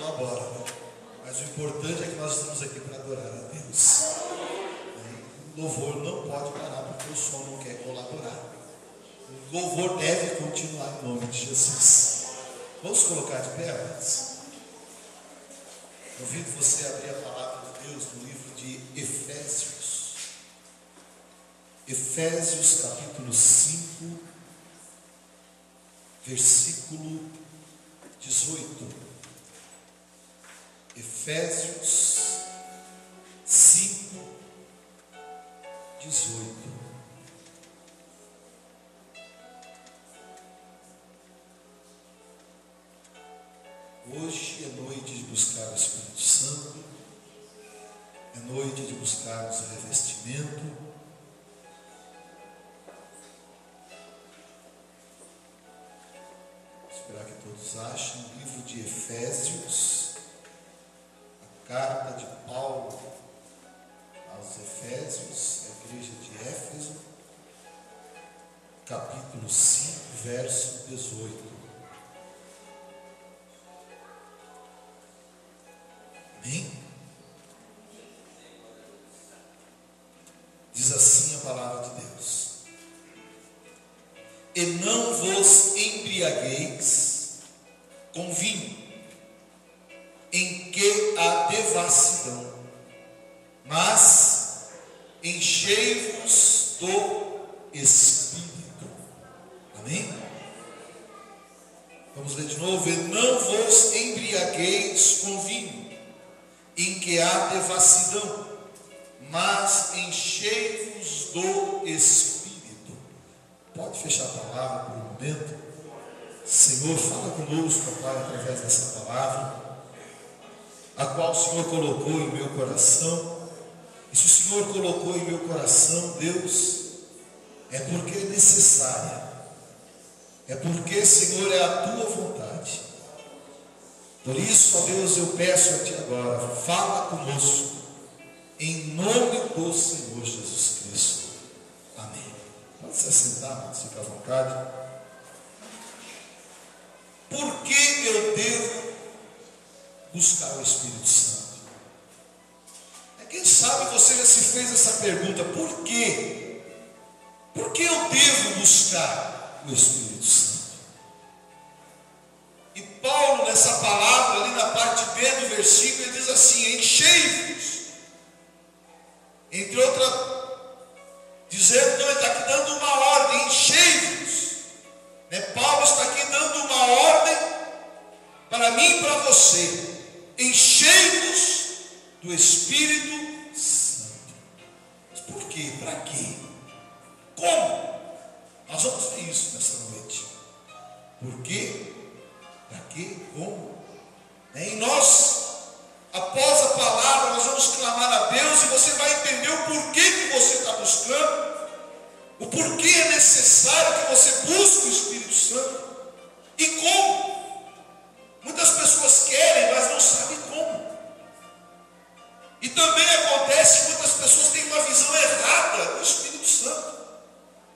colabora, né? Mas o importante é que nós estamos aqui para adorar a Deus. O louvor não pode parar porque o som não quer colaborar. O louvor deve continuar em nome de Jesus. Vamos colocar de pé, amados? Convido você a abrir a palavra de Deus no livro de Efésios. Efésios capítulo 5, versículo 18. Efésios 5, 18. Hoje é noite de buscar o Espírito Santo, é noite de buscarmos o revestimento. Esperar que todos achem o livro de Efésios, a carta de Paulo aos Efésios, a igreja de Éfeso, capítulo 5, verso 18. Amém? Diz assim a palavra de Deus: e não vos embriagueis com vinho, em que há devassidão, mas enchei-vos do Espírito. Amém? Vamos ler de novo. E não vos embriagueis com vinho, em que há devassidão, mas enchei-vos do Espírito. Pode fechar a palavra por um momento? Senhor, fala conosco, Pai, através dessa palavra, a qual o Senhor colocou em meu coração. E se o Senhor colocou em meu coração, Deus, é porque é necessária, é porque, Senhor, é a tua vontade. Por isso, ó Deus, eu peço a Ti agora, fala conosco, em nome do Senhor Jesus Cristo. Amém. Pode se assentar, pode ficar à vontade. Por que eu devo buscar o Espírito Santo? Quem sabe você já se fez essa pergunta: por quê? Por que eu devo buscar o Espírito Santo? E Paulo, nessa palavra, ali na parte B do versículo, ele diz assim: enchei-vos. Entre outras, dizendo, então ele está aqui dando uma ordem: enchei-vos. Paulo está aqui dando uma ordem para mim e para você: enchei-vos do Espírito Santo. Mas por quê? Para quê? Como? Nós vamos ver isso nessa noite. Por quê? Para quê? Como? E nós, após a palavra, nós vamos clamar a Deus, e você vai entender o porquê que você está buscando, o porquê é necessário que você busque o Espírito Santo e como. Muitas pessoas querem, mas não sabem como. E também acontece que muitas pessoas têm uma visão errada do Espírito Santo.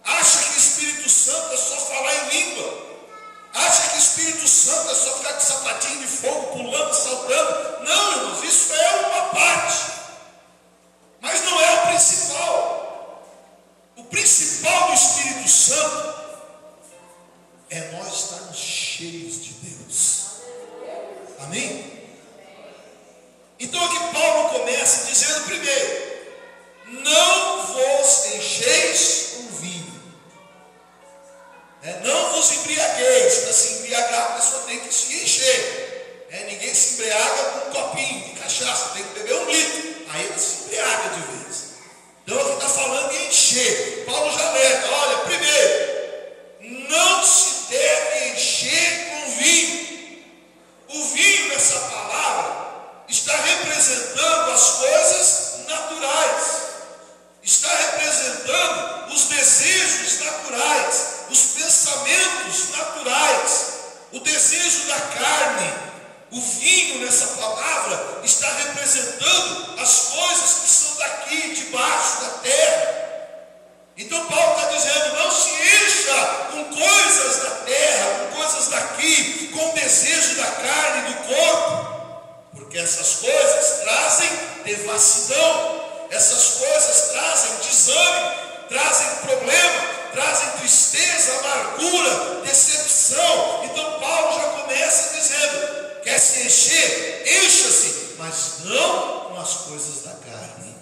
Acha que o Espírito Santo é só falar em língua. Acha que o Espírito Santo é só ficar com sapatinho de fogo, pulando, saltando. Não, irmãos, isso é uma parte, mas não é o principal. O principal do Espírito Santo é nós estarmos cheios de Deus. Amém? Então aqui Paulo começa dizendo primeiro: não vos encheis com vinho. Não vos embriagueis. Para se embriagar, a pessoa tem que se encher. Ninguém se embriaga com um copinho de cachaça, tem que beber 1 litro. Aí ele se embriaga de vez. Então aqui está falando em encher. Paulo já alerta: olha, primeiro, não se deve encher com vinho. O vinho, nessa palavra, está representando as coisas naturais, está representando os desejos naturais, os pensamentos naturais, o desejo da carne. O vinho, nessa palavra, está representando essas coisas trazem devassidão, essas coisas trazem desânimo, trazem problema, trazem tristeza, amargura, decepção. Então Paulo já começa dizendo: quer se encher? Encha-se, mas não com as coisas da carne.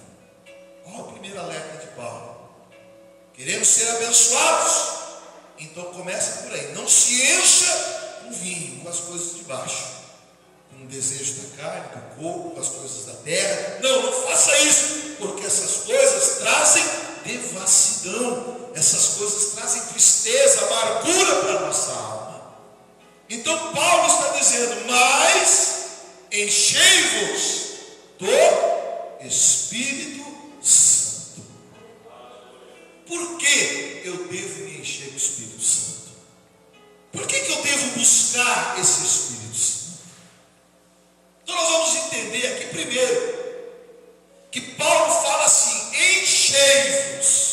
Olha o primeiro alerta de Paulo. Queremos ser abençoados? Então começa por aí. Não se encha com vinho, com as coisas de baixo, com o desejo da carne, do corpo, com as coisas da terra. Não, não faça isso, porque essas coisas trazem devassidão. Essas coisas trazem tristeza, amargura para a nossa alma. Então Paulo está dizendo: mas enchei-vos do Espírito Santo. Por que eu devo me encher do Espírito Santo? Por que eu devo buscar esse Espírito Santo? Então nós vamos entender aqui primeiro que Paulo fala assim: enchei-vos.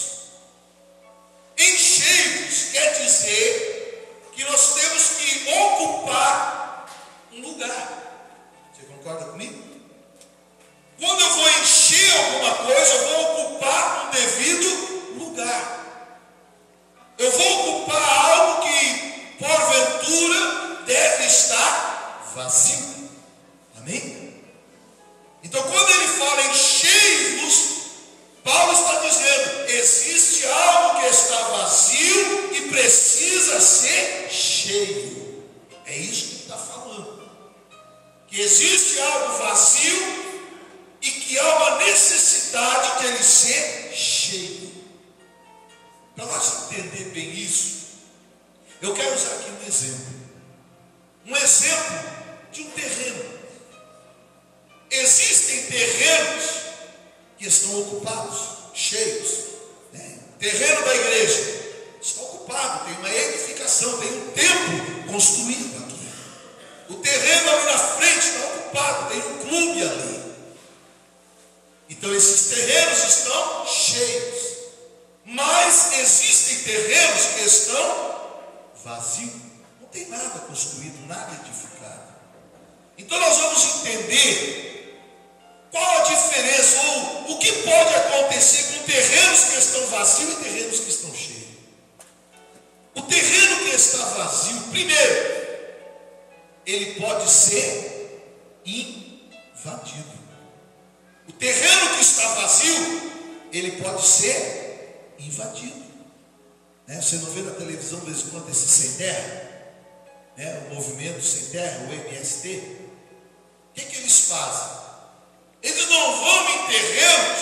Enchei-vos quer dizer que nós temos que ocupar um lugar. Você concorda comigo? Quando eu vou encher alguma coisa, eu vou ocupar um devido lugar. Eu vou ocupar algo que, porventura, deve estar vazio. Amém? Então, quando ele fala enchei-vos, Paulo está dizendo: existe algo que está vazio e precisa ser cheio. É isso que ele está falando. Que existe algo vazio e que há uma necessidade de ele ser cheio. Para nós entender bem isso, eu quero usar aqui um exemplo. Um exemplo de um terreno. Existem terrenos que estão ocupados, cheios, né? Terreno da igreja está ocupado, tem uma edificação, tem um templo construído aqui. O terreno ali na frente está ocupado, tem um clube ali. Então esses terrenos estão cheios. Mas existem terrenos que estão vazios. Não tem nada construído, nada edificado. Então nós vamos entender qual a diferença, ou o que pode acontecer com terrenos que estão vazios e terrenos que estão cheios. O terreno que está vazio, primeiro, ele pode ser invadido. O terreno que está vazio, ele pode ser invadido. Você não vê na televisão de vez em quando esse sem terra? O movimento sem terra, o MST. O que eles fazem? Eles não vão em terrenos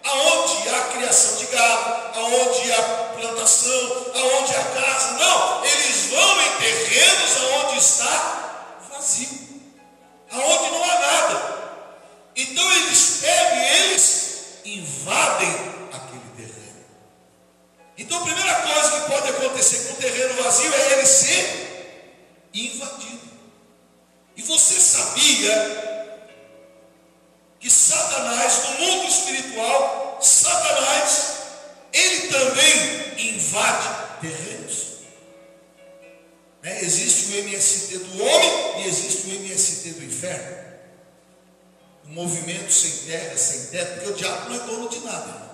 aonde há criação de gado, aonde há plantação, aonde há casa. Não, eles vão em terrenos aonde está vazio, aonde não há nada. Então eles pegam e eles invadem aquele terreno. Então a primeira coisa que pode acontecer com o terreno vazio é ele ser invadido. E você sabia que Satanás, no mundo espiritual, Satanás, ele também invade terrenos? Existe o MST do homem e existe o MST do inferno. O movimento sem terra, sem teto, porque o diabo não é dono de nada.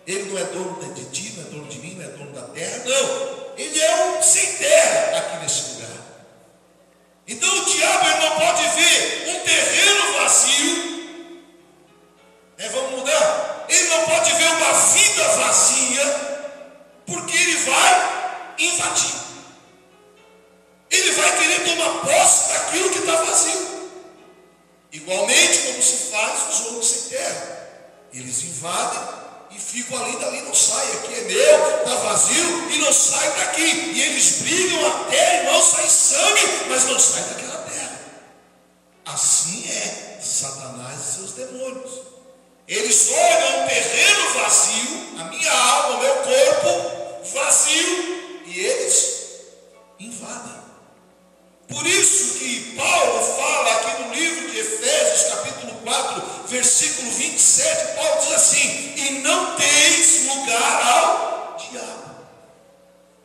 Ele não é dono de ti, não é dono de mim, não é dono da terra, não. Ele é um sem terra aqui nesse lugar. Então o diabo ele não pode ver um terreno vazio. Vamos mudar? Ele não pode ver uma vida vazia, porque ele vai invadir. Ele vai querer tomar posse daquilo que está vazio. Igualmente como se faz os homens sem terra. Eles invadem e ficam ali, dali não saem. Aqui é meu, está vazio e não sai daqui. E eles brigam até, irmão, sai sangue, mas não sai daquela terra. Assim é Satanás e seus demônios. Eles olham um terreno vazio, a minha alma, o meu corpo vazio, e eles invadem. Por isso que Paulo fala aqui no livro de Efésios, capítulo 4, versículo 27, Paulo diz assim: e não deis lugar ao diabo.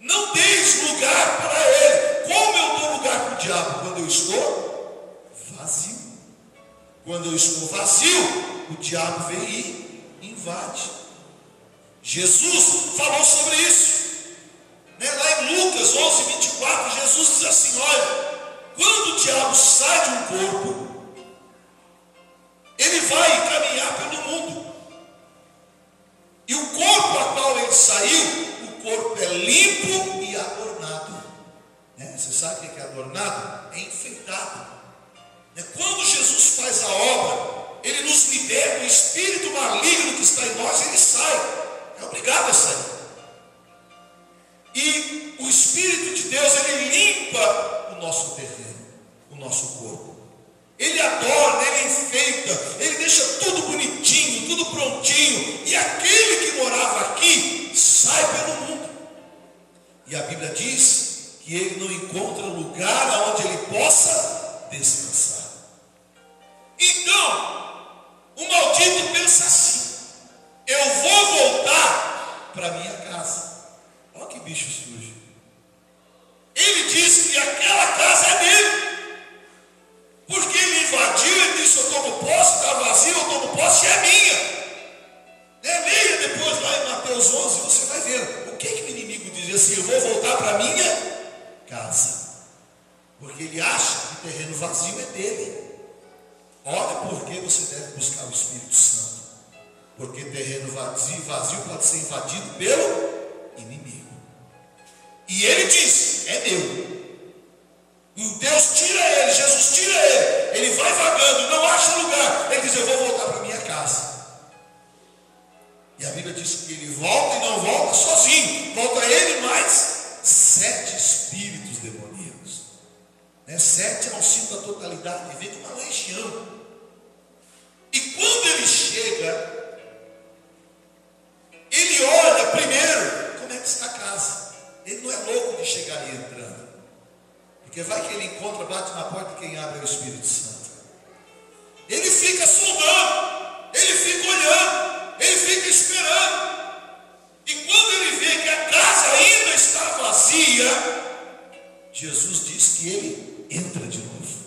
Não deis lugar para ele. Como eu dou lugar para o diabo? Quando eu estou vazio. Quando eu estou vazio, o diabo vem e invade. Jesus falou sobre isso. Lá em Lucas 11:24, Jesus diz assim: olha, quando o diabo sai de um corpo, ele vai caminhar pelo mundo. E o corpo a qual ele saiu, o corpo é limpo e adornado. Você sabe o que é adornado? É enfeitado. Quando Jesus faz a obra, ele nos libera o espírito maligno que está em nós, ele sai. É obrigado a sair. E o Espírito de Deus, ele limpa o nosso terreno, o nosso corpo. Ele adorna, ele enfeita, ele deixa tudo bonitinho, tudo prontinho. E aquele que morava aqui sai pelo mundo. E a Bíblia diz que ele não encontra lugar onde ele possa descansar. Então, o maldito pensa assim: eu vou voltar para minha casa. Olha que bicho sujo. Ele disse que aquela casa é dele, porque ele invadiu, ele disse: eu tomo posse, está vazio, eu tomo posse, é minha. Leia depois lá em Mateus 11, você vai ver o que o inimigo dizia assim: eu vou voltar para minha casa, porque ele acha que o terreno vazio é dele. Olha por que você deve buscar o Espírito Santo, porque terreno vazio pode ser invadido pelo inimigo. E ele diz: é meu. E Deus tira ele, Jesus tira ele. Ele vai vagando, não acha lugar. Ele diz: eu vou voltar para minha casa. E a Bíblia diz que ele volta e não volta sozinho. Volta ele mais 7 espíritos demoníacos. 7 é um símbolo da totalidade, vem de uma legião. E quando ele chega, ele olha primeiro como é que está a casa. Ele não é louco de chegar ali entrando, porque vai que ele encontra, bate na porta e quem abre é o Espírito Santo. Ele fica sondando, ele fica olhando, ele fica esperando. E quando ele vê que a casa ainda está vazia, Jesus diz que ele entra de novo.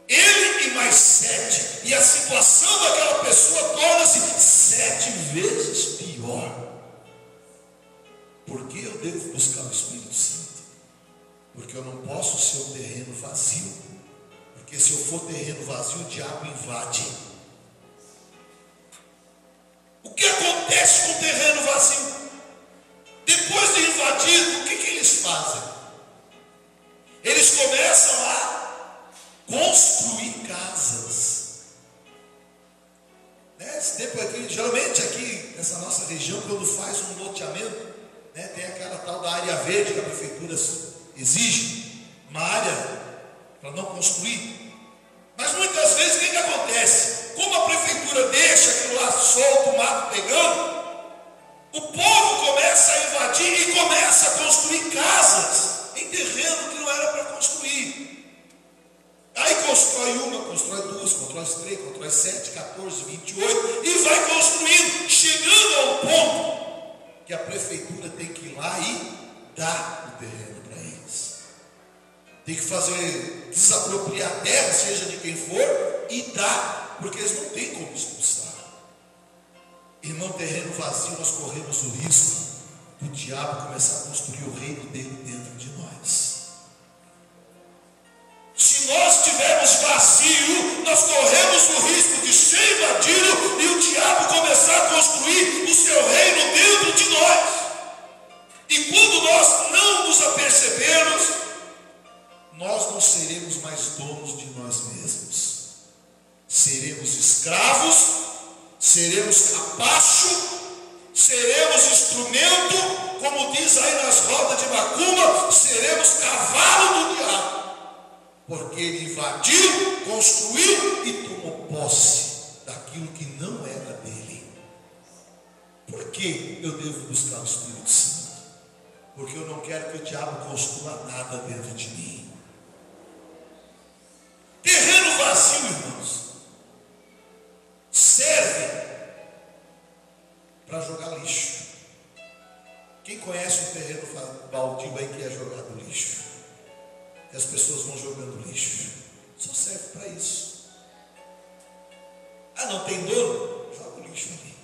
Ele e mais 7. E a situação daquela pessoa torna-se 7 vezes pior. Por que eu devo buscar o Espírito Santo? Porque eu não posso ser um terreno vazio. Porque se eu for terreno vazio, o diabo invade. O que acontece com o terreno vazio? Depois de invadido, o que eles fazem? Eles começam a construir casas. Esse tempo aqui, geralmente aqui nessa nossa região, quando faz um loteamento, tem aquela tal da área verde que a prefeitura exige, uma área para não construir. Mas muitas vezes o que acontece? Como a prefeitura deixa aquilo lá solto, o mato pegando, o povo começa a invadir e começa a construir casas em terreno que não era para construir. Aí constrói uma, constrói duas, constrói 3, constrói 7, 14, 28 e vai construindo, chegando ao ponto que a prefeitura tem que ir lá e dar o terreno para eles. Tem que fazer, desapropriar a terra, seja de quem for, e dar, porque eles não têm como expulsar. Irmão, terreno vazio, nós corremos o risco do diabo começar a construir o reino dele dentro de nós. Se nós estivermos vazio, nós corremos o risco de ser invadido e o diabo começar a construir o seu reino dentro de nós. E quando nós não nos apercebermos, nós não seremos mais donos de nós mesmos. Seremos escravos, seremos capacho, seremos instrumento, como diz aí nas rodas de macumba, seremos cavalo do diabo. Porque ele invadiu, construiu e tomou posse daquilo que não era dele. Por que eu devo buscar o Espírito Santo? Porque eu não quero que o diabo construa nada dentro de mim. Terreno vazio, irmãos, serve para jogar lixo. Quem conhece um terreno baldio aí que é jogado lixo? E as pessoas vão jogando lixo. Só serve para isso. não tem dono, joga o lixo ali.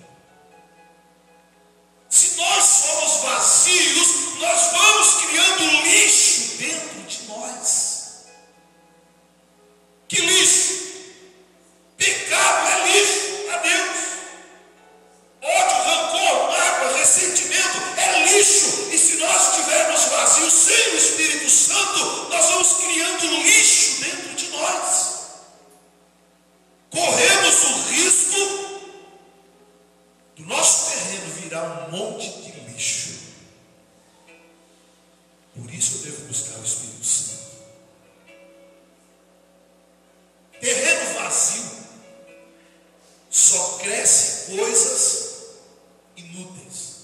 Se nós somos vazios, nós vamos criando lixo dentro de nós. Que lixo? Pecado é lixo a Deus. Ódio, rancor, mágoa, ressentimento é lixo. E se nós estivermos vazios sem o Espírito Santo, nós vamos criando lixo dentro de nós. Corremos o risco do nosso terreno virar um monte de lixo. Por isso eu devo buscar o Espírito Santo. Terreno vazio só cresce coisas inúteis,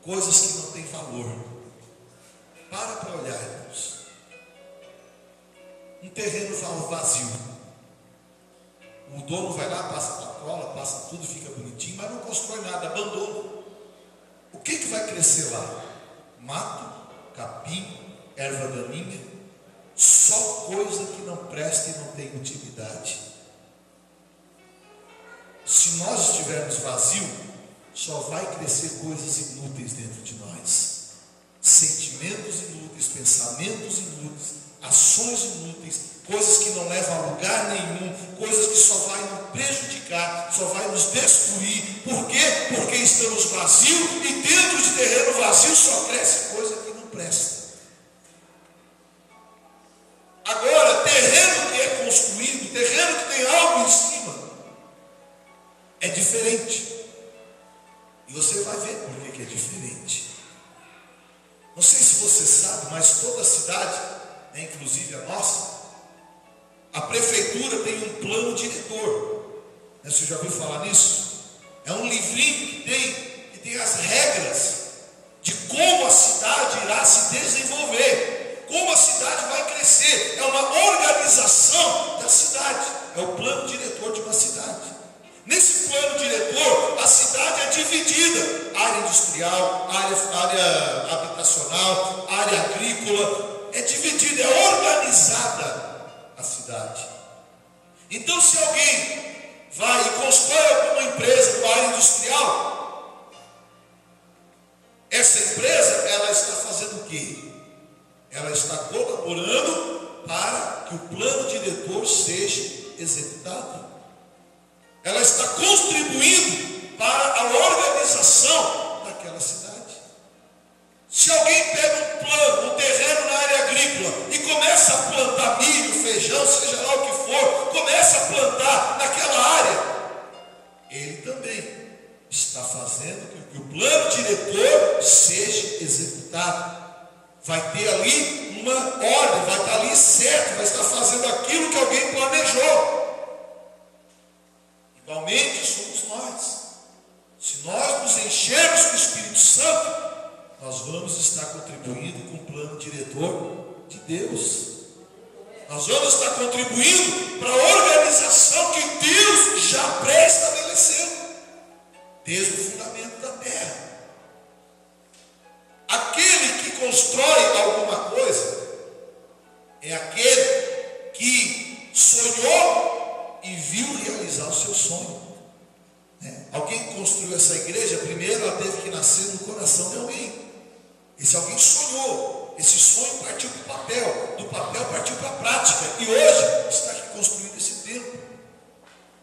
coisas que não têm valor. Para olhar, irmãos. Um terreno vazio, o dono vai lá, passa patrola, passa tudo, fica bonitinho, mas não constrói nada, abandona. O que vai crescer lá? Mato, capim, erva daninha, só coisa que não presta e não tem utilidade. Se nós estivermos vazios, só vai crescer coisas inúteis dentro de nós. Sentimentos inúteis, pensamentos inúteis, ações inúteis, coisas que não levam a lugar nenhum, coisas que só vai nos prejudicar, só vai nos destruir. Por quê? Porque estamos vazios e dentro de terreno vazio só cresce coisa que não presta. Agora, terreno que é construído, terreno que tem algo em cima, é diferente. E você vai ver por que é diferente. Não sei se você sabe, mas toda a cidade, inclusive a nossa, a prefeitura tem um plano diretor. Você já ouviu falar nisso? É um livrinho que tem as regras de como a cidade irá se desenvolver, como a cidade vai crescer. É uma organização da cidade, é o plano diretor de uma cidade. Nesse plano diretor, a cidade é dividida: área industrial, área habitacional, área agrícola. É dividida, é organizada a cidade. Então, se alguém vai e constrói alguma empresa com área industrial, essa empresa, ela está fazendo o quê? Ela está colaborando para que o plano diretor seja executado. Ela está contribuindo para a organização daquela cidade. Se alguém pega um plano, um terreno na área agrícola e começa a plantar milho, feijão, seja lá o que for, começa a plantar naquela área, ele também está fazendo com que o plano diretor seja executado. Vai ter ali uma ordem, vai estar ali certo, vai estar fazendo aquilo que alguém planejou. Igualmente somos nós. Se nós nos enchermos do Espírito Santo, nós vamos estar contribuindo com o plano diretor de Deus. Nós vamos estar contribuindo para a organização que Deus já pré-estabeleceu, desde o fundamento da terra. Aquele que constrói alguma coisa é aquele que sonhou e viu realizar o seu sonho. Alguém que construiu essa igreja, primeiro ela teve que nascer no coração de alguém. Esse alguém sonhou, esse sonho partiu para o papel, do papel partiu para a prática, e hoje está aqui construindo esse templo.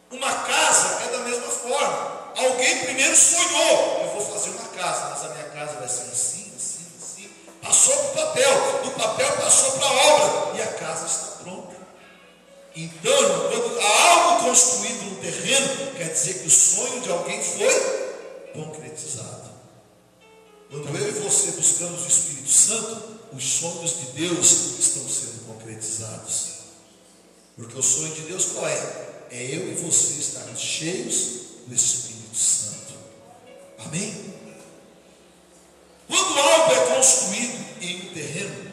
Uma casa é da mesma forma. Alguém primeiro sonhou: eu vou fazer uma casa, mas a minha casa vai ser assim, assim, assim. Passou para o papel, do papel passou para a obra, e a casa está pronta. Então, quando há algo construído no terreno, quer dizer que o sonho de alguém foi concretizado. Quando eu e você buscamos o Espírito Santo, os sonhos de Deus estão sendo concretizados. Porque o sonho de Deus qual é? É eu e você estarmos cheios do Espírito Santo. Amém? Quando algo é construído em um terreno,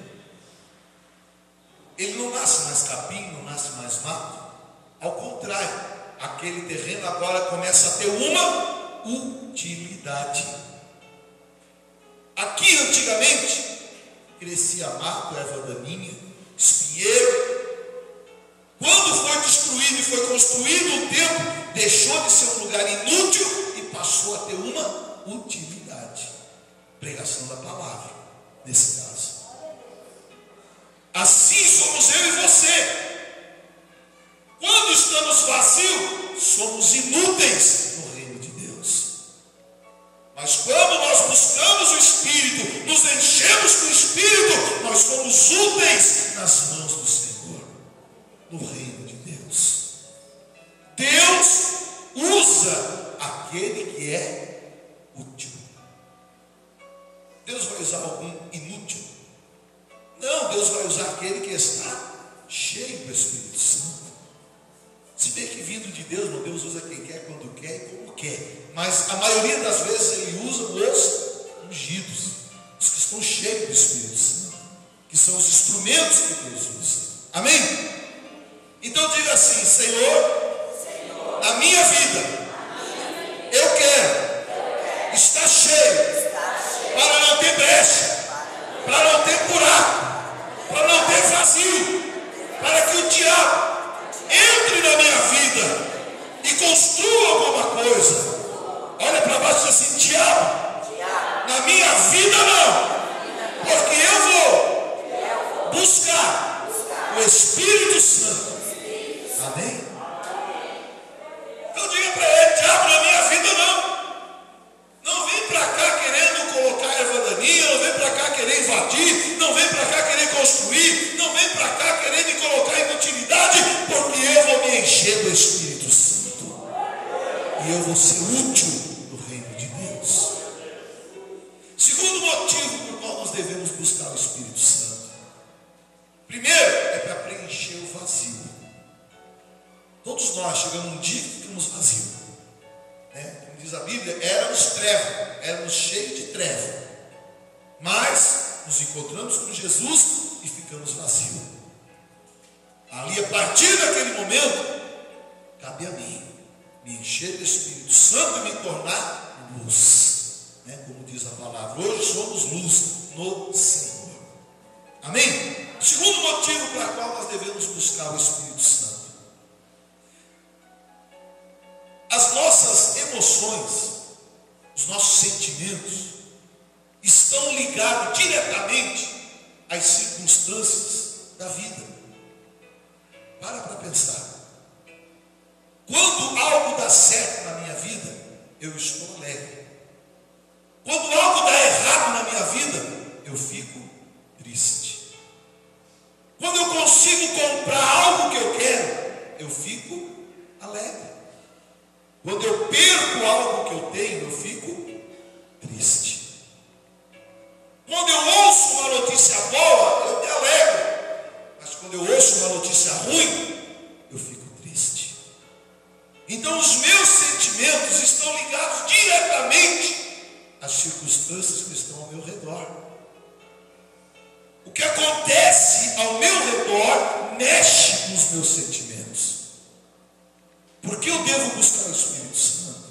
ele não nasce mais capim, não nasce mais mato. Ao contrário, aquele terreno agora começa a ter uma utilidade. Aqui antigamente crescia mato, erva daninha, espinheiro. Quando foi destruído e foi construído um templo, deixou de ser um lugar inútil e passou a ter uma utilidade. Pregação da palavra, nesse caso. Assim somos eu e você. Quando estamos vazios, somos inúteis no reino de Deus. Mas quando nós buscamos o Espírito, nos enchemos com o Espírito, nós somos úteis nas mãos do Senhor, no reino de Deus. Deus usa aquele que é útil. Deus vai usar algum inútil? Não, Deus vai usar aquele que está cheio do Espírito Santo. Se bem que vindo de Deus, meu Deus usa quem quer, quando quer e como quer. Mas a maioria das vezes Ele usa os ungidos, os que estão cheios do Espírito Santo, que são os instrumentos que Deus usa. Amém? Então diga assim: Senhor, a minha vida, eu quero estar cheio, para não ter brecha, para não ter buraco, para não ter vazio, para que o diabo entre na minha vida e construa alguma coisa. Olha para baixo e diz assim: diabo, na minha vida não, porque eu vou buscar o Espírito Santo. Amém? Então diga para ele: diabo, na minha vida não. Não vem para cá querendo colocar erva daninha, não vem para cá querer invadir, não vem para cá querer construir, não vem para cá querer me colocar em utilidade, porque eu vou me encher do Espírito Santo e eu vou ser útil no reino de Deus. Segundo motivo por qual nós devemos buscar o Espírito Santo: primeiro, é para preencher o vazio. Todos nós chegamos um dia que ficamos vazios, como diz a Bíblia, éramos cheios de treva, mas nos encontramos com Jesus e ficamos vazios. Ali, a partir daquele momento, cabe a mim me encher do Espírito Santo e me tornar luz, como diz a palavra. Hoje somos luz no Senhor. Amém? Segundo motivo para qual nós devemos buscar o Espírito Santo: as nossas emoções, os nossos sentimentos estão ligados diretamente às circunstâncias da vida. Para pensar. Quando algo dá certo na minha vida, eu estou alegre. Quando algo dá errado na minha vida, eu fico triste. Quando eu consigo comprar algo que eu quero, eu fico alegre. Quando eu perco algo que eu tenho, eu fico triste. Quando eu ouço uma notícia boa, eu me alegro. Mas quando eu ouço uma notícia ruim, eu fico triste. Então os meus sentimentos estão ligados diretamente às circunstâncias que estão ao meu redor. O que acontece ao meu redor mexe com os meus sentimentos. Por que eu devo buscar o Espírito Santo?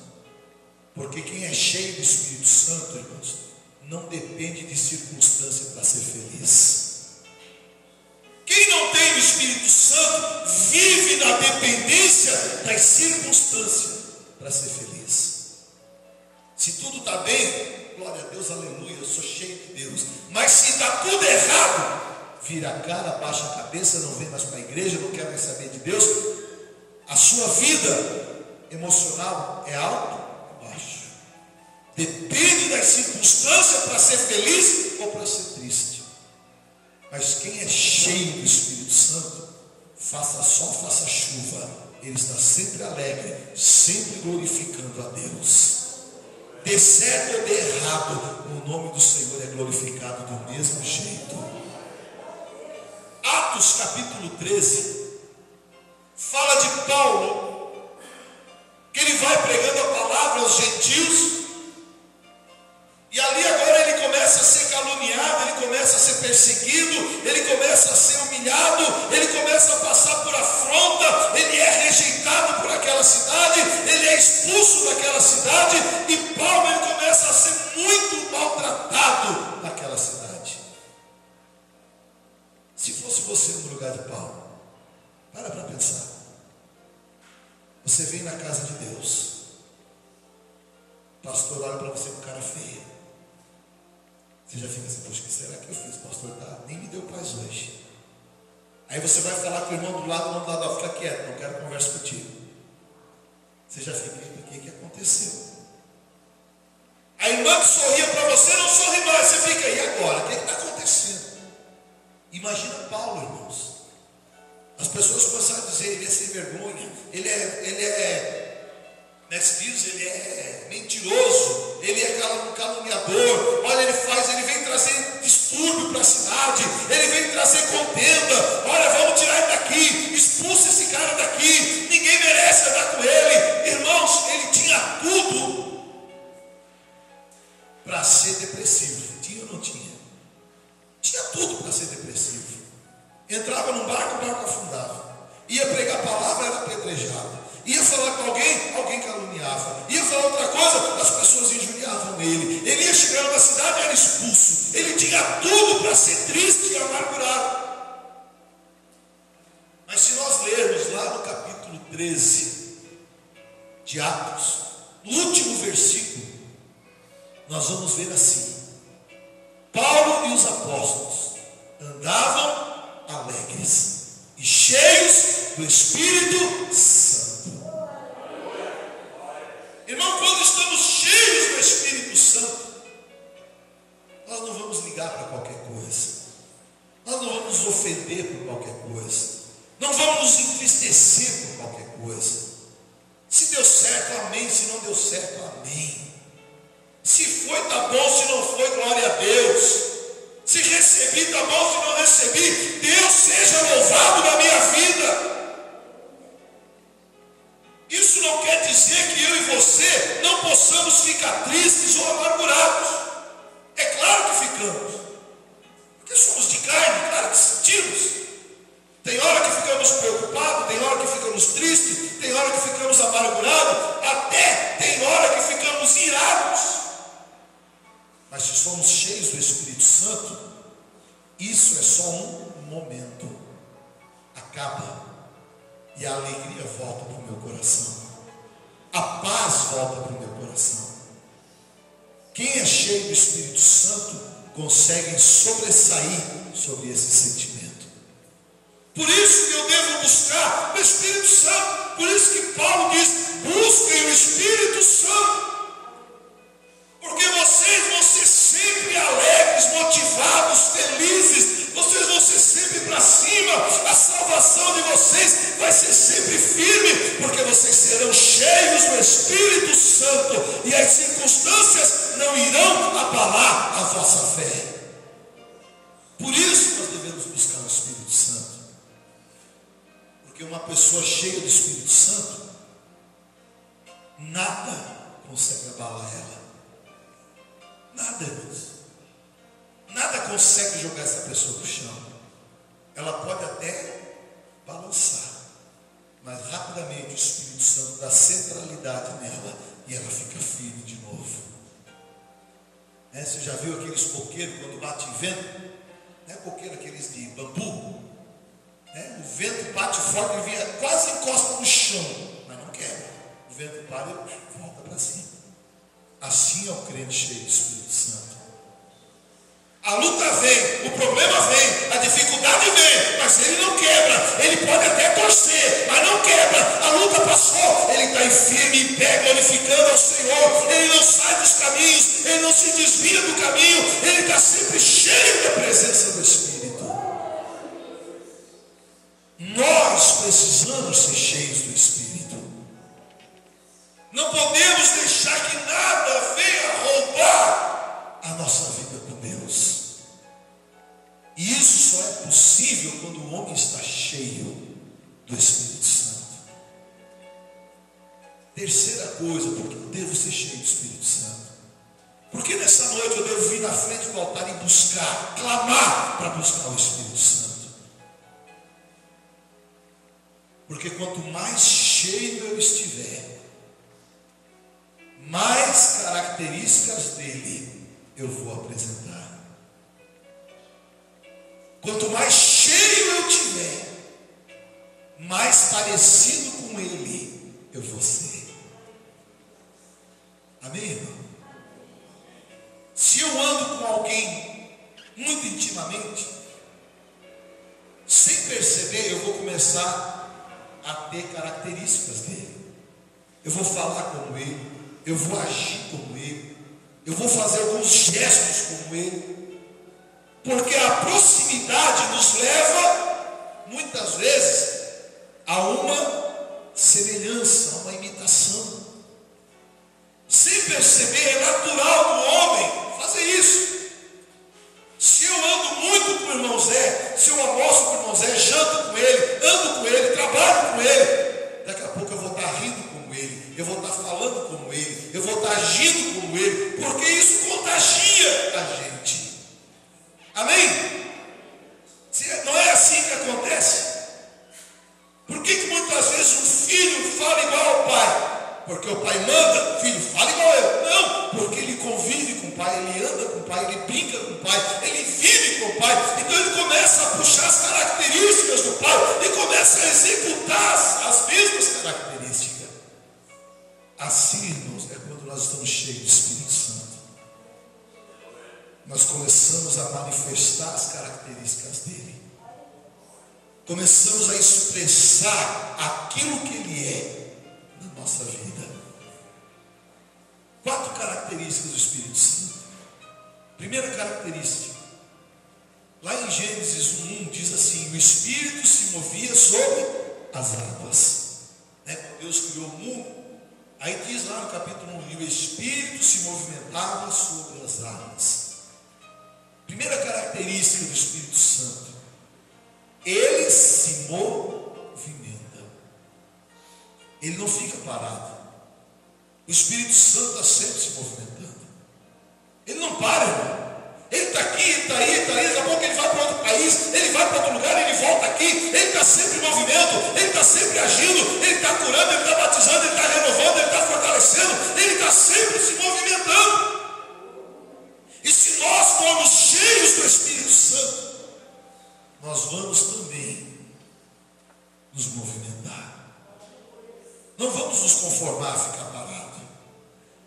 Porque quem é cheio do Espírito Santo, irmãos, não depende de circunstância para ser feliz. Quem não tem o Espírito Santo vive na dependência das circunstâncias para ser feliz. Se tudo está bem, glória a Deus, aleluia, eu sou cheio de Deus. Mas se está tudo errado, vira a cara, baixa a cabeça, não vem mais para a igreja, não quer mais saber de Deus. A sua vida emocional é alto ou baixo? Depende das circunstâncias para ser feliz ou para ser triste. Mas quem é cheio do Espírito Santo, faça sol, faça chuva, ele está sempre alegre, sempre glorificando a Deus. Dê certo ou dê errado, o nome do Senhor é glorificado do mesmo jeito. Atos capítulo 13 fala de Paulo, que ele vai pregando a palavra aos gentios, e ali agora ele começa a ser caluniado, ele começa a ser perseguido, ele começa a ser humilhado, ele começa a passar por afronta, ele é rejeitado por aquela cidade, ele é expulso daquela cidade, e Paulo ele começa a ser muito maltratado naquela cidade. Se fosse você no lugar de Paulo, para pensar. Você vem na casa de Deus, o pastor olha para você com cara feia. Você já fica assim, poxa, o que será que eu fiz? O pastor nem me deu paz hoje. Aí você vai falar com o irmão do lado, fica quieto, não quero conversa contigo. Você já fica, o que aconteceu? A irmã que sorria para você não sorri mais, você fica, e agora? O que está acontecendo? Imagina Paulo, irmãos. As pessoas começaram a dizer, ele é sem vergonha, ele é, como é que se diz? Ele é mentiroso, ele é caluniador, olha, ele vem trazer distúrbio para a cidade, ele vem trazer contenda, olha, vamos tirar ele daqui, expulsa esse cara daqui, ninguém merece andar com ele. Irmãos, ele tinha tudo para ser depressivo. Tinha ou não tinha? Tinha tudo para ser depressivo. Entrava num barco, o barco afundava. Ia pregar a palavra, era apedrejado. Ia falar com alguém, alguém caluniava. Ia falar outra coisa, as pessoas injuriavam ele. Ele ia chegar numa cidade, era expulso. Ele tinha tudo para ser triste e amargurado. Mas se nós lermos lá no capítulo 13 de Atos, no último versículo, nós vamos ver assim: Paulo e os apóstolos andavam alegres e cheios do Espírito Santo. Irmão, quando estamos cheios do Espírito Santo, nós não vamos ligar para qualquer coisa, nós não vamos nos ofender por qualquer coisa, não vamos nos entristecer por qualquer coisa. Se deu certo, amém. Se não deu certo, amém. Se foi, tá bom. Se não foi, glória a Deus. Se recebi, tá bom. Se não recebi, Deus seja louvado na minha vida. Isso não quer dizer que eu e você não possamos ficar tristes ou amargurados. É claro que ficamos, porque somos de carne, claro que sentimos. Tem hora que ficamos preocupados, tem hora que ficamos tristes, tem hora que ficamos amargurados, até tem hora que ficamos irados. Mas se somos cheios do Espírito Santo, isso é só um momento. Acaba e a alegria volta para o meu coração, a paz volta para o meu coração. Quem é cheio do Espírito Santo consegue sobressair sobre esse sentimento. Por isso que eu devo buscar o Espírito Santo. Por isso que Paulo diz: busquem o Espírito Santo. Porque vocês vão ser sempre alegres, motivados, felizes. Vocês vão ser sempre para cima. A salvação de vocês vai ser sempre firme, porque vocês serão cheios do Espírito Santo. E as circunstâncias não irão abalar a vossa fé. Por isso nós devemos buscar o Espírito Santo. Porque uma pessoa cheia do Espírito Santo, nada consegue abalar ela. Nada, irmãos. Nada consegue jogar essa pessoa para o chão. Ela pode até balançar, mas rapidamente o Espírito Santo dá centralidade nela e ela fica firme de novo. Você já viu aqueles coqueiros quando bate vento? Não é coqueiro aqueles de bambu? O vento bate forte e quase encosta no chão, mas não quebra. O vento para e volta para cima. Assim é o crente cheio do Espírito Santo. A luta vem, o problema vem, a dificuldade vem, mas ele não quebra. Ele pode até torcer, mas não quebra. A luta passou, ele está firme em pé, glorificando ao Senhor. Ele não sai dos caminhos, ele não se desvia do caminho, ele está sempre cheio da presença do Espírito. Nós precisamos ser cheios do Espírito. Não podemos deixar que nada venha roubar a nossa vida com Deus. E isso só é possível quando o homem está cheio do Espírito Santo. Terceira coisa, porque eu devo ser cheio do Espírito Santo. Porque nessa noite eu devo vir na frente do altar e buscar, clamar para buscar o Espírito Santo. Porque quanto mais cheio eu estiver, mais características dele eu vou apresentar. Quanto mais cheio eu tiver, mais parecido com ele eu características dele. Eu vou falar como ele, eu vou agir como ele, eu vou fazer alguns gestos como ele, porque a proximidade nos leva, muitas vezes, a uma semelhança, a uma imitação. Sem perceber, é natural do homem fazer isso. Se eu ando muito com o irmão Zé, se eu almoço com o irmão Zé, janto com ele, ando com ele, trabalho com ele, daqui a pouco eu vou estar rindo como ele, eu vou estar falando como ele, eu vou estar agindo como ele, porque isso contagia a gente. Amém? Não é assim que acontece? Por que muitas vezes um filho fala igual ao pai? Porque o pai manda, filho, fala igual eu. Não, porque ele convive com o pai, ele anda com o pai, ele brinca com o pai, ele vive com o pai. Então ele começa a puxar as características do pai e começa a executar as mesmas características. Assim, irmãos, é quando nós estamos cheios do Espírito Santo. Nós começamos a manifestar as características dele. Começamos a expressar aquilo que ele é na nossa vida. 4 características do Espírito Santo. Primeira característica, lá em Gênesis 1 diz assim: o Espírito se movia sobre as águas. Quando Deus criou o mundo, aí diz lá no capítulo 1, o Espírito se movimentava sobre as águas. Primeira característica do Espírito Santo, ele se movimenta. Ele não fica parado. O Espírito Santo está sempre se movimentando. Ele não para, irmão. Ele está aqui, ele está aí, daqui a pouco ele vai para outro país, ele vai para outro lugar, ele volta aqui. Ele está sempre em movimento, ele está sempre agindo, ele está curando, ele está batizando, ele está renovando, ele está fortalecendo, ele está sempre se movimentando. E se nós formos cheios do Espírito Santo, nós vamos também nos movimentar. Não vamos nos conformar a ficar parado.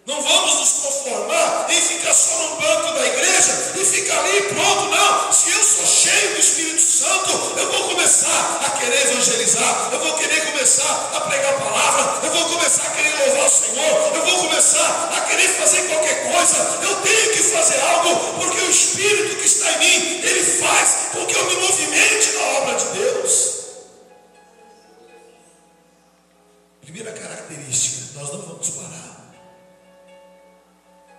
Não vamos nos conformar em ficar só no banco da igreja e ficar ali pronto. Não, se eu sou cheio do Espírito Santo, eu vou começar a querer evangelizar, eu vou querer começar a pregar a palavra, eu vou começar a querer louvar o Senhor, eu vou começar a querer fazer qualquer coisa. Eu tenho que fazer algo, porque o Espírito que está em mim, ele faz com que eu me movimente na obra de Deus. Primeira característica, nós não vamos parar.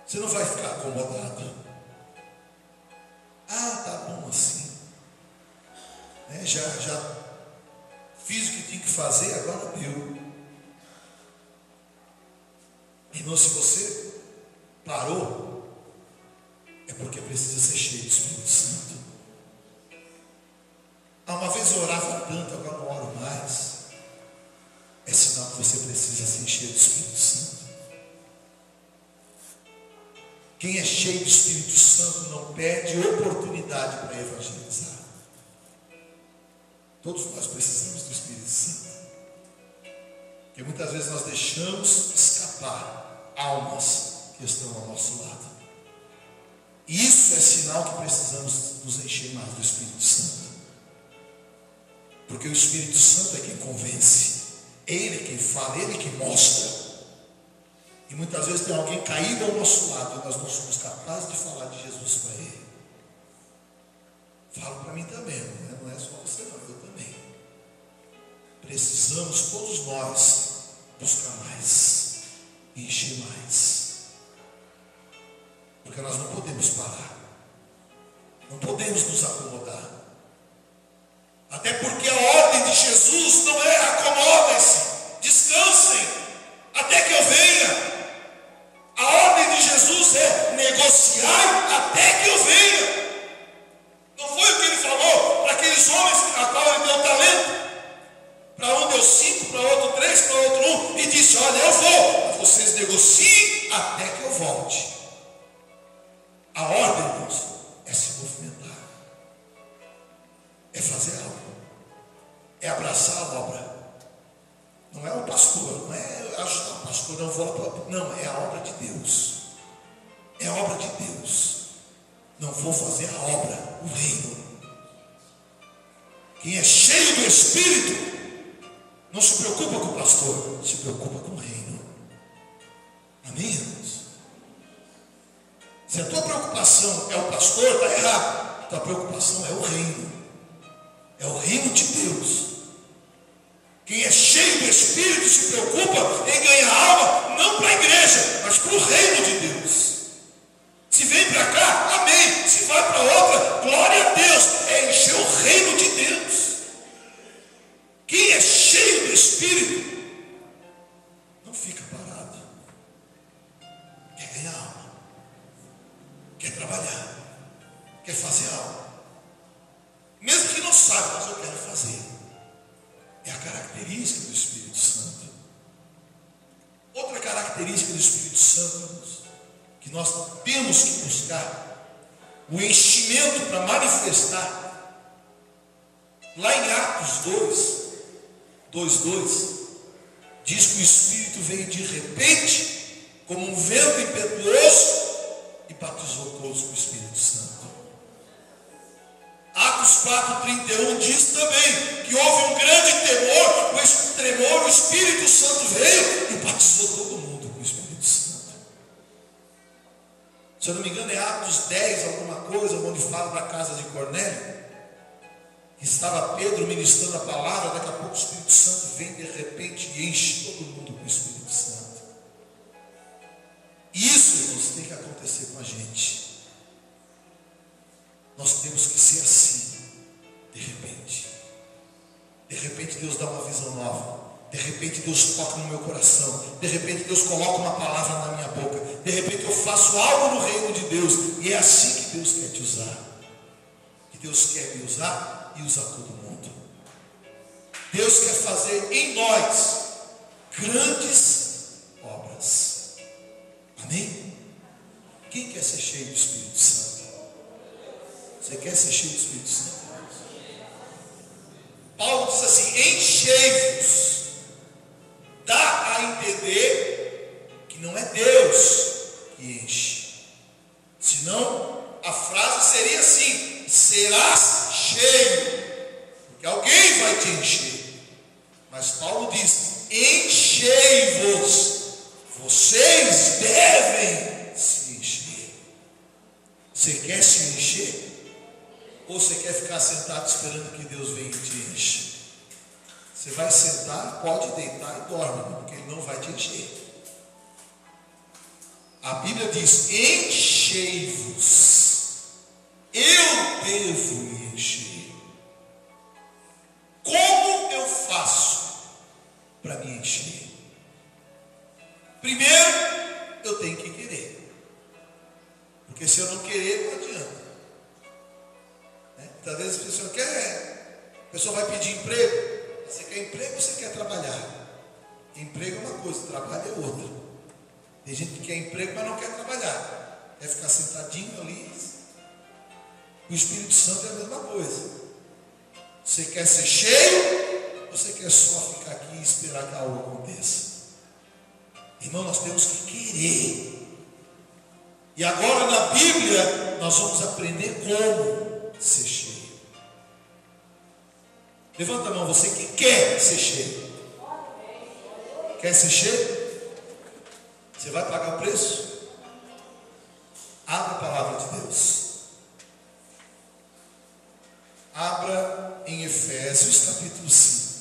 Você não vai ficar acomodado. Ah, tá bom assim. Já fiz o que tinha que fazer, agora deu. Irmão, se você parou, é porque precisa ser cheio do Espírito Santo. Uma vez eu orava tanto, agora não oro mais. É sinal que você precisa se encher do Espírito Santo. Quem é cheio do Espírito Santo não perde oportunidade para evangelizar. Todos nós precisamos do Espírito Santo. Porque muitas vezes nós deixamos escapar almas que estão ao nosso lado. E isso é sinal que precisamos nos encher mais do Espírito Santo. Porque o Espírito Santo é quem convence. Ele é quem fala, ele é quem mostra. E muitas vezes tem alguém caído ao nosso lado e nós não somos capazes de falar de Jesus para ele. Falo para mim também, não é só você não, eu também. Precisamos todos nós buscar mais e encher mais. Porque nós não podemos parar. Não podemos nos acomodar. Até porque a ordem de Jesus não é acomodem-se, descansem, até que eu venha. A ordem de Jesus é negociar até que eu venha. Não foi o que ele falou para aqueles homens a qual ele deu talento? Para um deu 5, para outro 3, para outro 1, e disse: olha, eu vou, mas vocês negociem até que eu volte. A ordem, irmãos, é se movimentar, é fazer algo, é abraçar a obra. Não é o pastor, não é ajudar o pastor, não, é a obra de Deus. É a obra de Deus. Não vou fazer a obra, o reino. Quem é cheio do Espírito Não se preocupa com o pastor, se preocupa com o reino. Amém, irmãos? Se a tua preocupação é o pastor, está errado. A tua preocupação é o reino. É o reino de Deus. Quem é cheio do Espírito se preocupa em ganhar alma, não para a igreja, mas para o reino de Deus. Se vem para cá, amém. Se vai para outra, glória a Deus. É encher o reino de Deus. Quem é cheio do Espírito não fica parado. Quer ganhar alma, quer trabalhar, quer fazer algo. Mesmo que não saiba, mas eu quero fazer. É a característica do Espírito Santo. Outra característica do Espírito Santo, que nós temos que buscar, o enchimento para manifestar. Lá em Atos 2:2, diz que o Espírito veio de repente, como um vento impetuoso, e batizou todos com o Espírito Santo. Atos 4:31 diz também que houve um grande tremor, o Espírito Santo veio e batizou todo mundo com o Espírito Santo. Se eu não me engano é Atos 10, alguma coisa, onde fala da casa de Cornélio. Estava Pedro ministrando a palavra, daqui a pouco o Espírito Santo vem de repente e enche todo mundo com o Espírito Santo. Isso, irmãos, tem que acontecer com a gente. Nós temos que ser assim, de repente. De repente Deus dá uma visão nova. De repente Deus toca no meu coração. De repente Deus coloca uma palavra na minha boca. De repente eu faço algo no reino de Deus. E é assim que Deus quer te usar. Que Deus quer me usar e usar todo mundo. Deus quer fazer em nós grandes obras. Amém? Quem quer ser cheio do Espírito Santo? Você quer ser cheio do Espírito Santo? Paulo diz assim: enchei-vos. Dá a entender que não é Deus que enche. Senão a frase seria assim: serás cheio. Porque alguém vai te encher. Mas Paulo diz: enchei-vos. Vocês devem se encher. Você quer se encher? Ou você quer ficar sentado esperando que Deus venha e te enche? Você vai sentar, pode deitar e dorme, porque Ele não vai te encher. A Bíblia diz: enchei-vos. Eu devo me encher. Como eu faço para me encher? Primeiro, eu tenho que querer. Porque se eu não querer, não adianta. Muitas vezes a pessoa vai pedir emprego. Você quer emprego ou você quer trabalhar? Emprego é uma coisa, trabalho é outra. Tem gente que quer emprego, mas não quer trabalhar. Quer ficar sentadinho ali. O Espírito Santo é a mesma coisa. Você quer ser cheio ou você quer só ficar aqui e esperar que algo aconteça? Irmão, nós temos que querer. E agora na Bíblia nós vamos aprender como ser cheio. Levanta a mão, você que quer ser cheio. Quer ser cheio? Você vai pagar o preço? Abra a palavra de Deus. Abra em Efésios capítulo 5.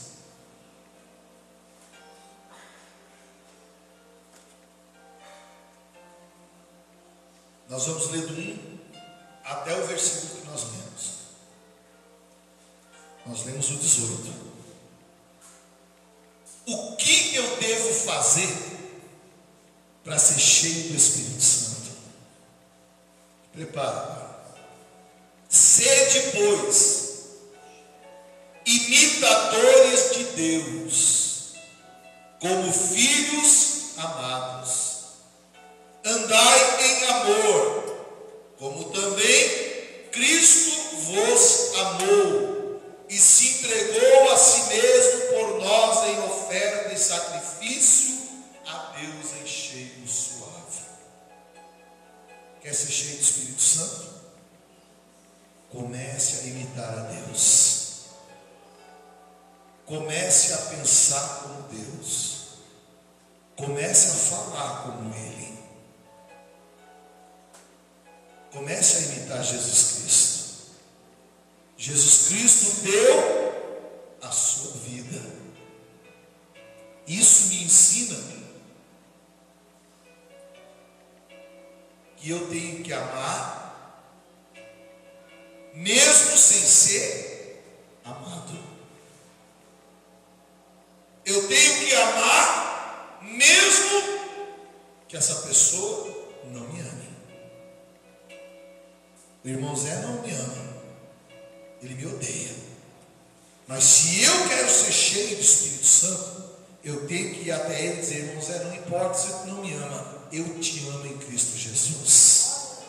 Nós vamos ler do 1 até o versículo que nós lemos. Nós lemos o 18. O que eu devo fazer para ser cheio do Espírito Santo? Prepara. Sede, pois, imitadores de Deus, como filhos amados. Andai em amor, como também Cristo vos amou e se entregou a si mesmo por nós em oferta e sacrifício a Deus em cheio suave. Quer ser cheio do Espírito Santo? Comece a imitar a Deus. comece a pensar como Deus. Comece a falar como Ele. Comece a imitar Jesus Cristo. Jesus Cristo deu a sua vida. Isso me ensina que eu tenho que amar, mesmo sem ser amado. Eu tenho que amar, mesmo que essa pessoa não me ame. O irmão Zé não me ama, ele me odeia. Mas se eu quero ser cheio do Espírito Santo, eu tenho que ir até ele e dizer: irmão Zé, não importa se você não me ama, eu te amo em Cristo Jesus.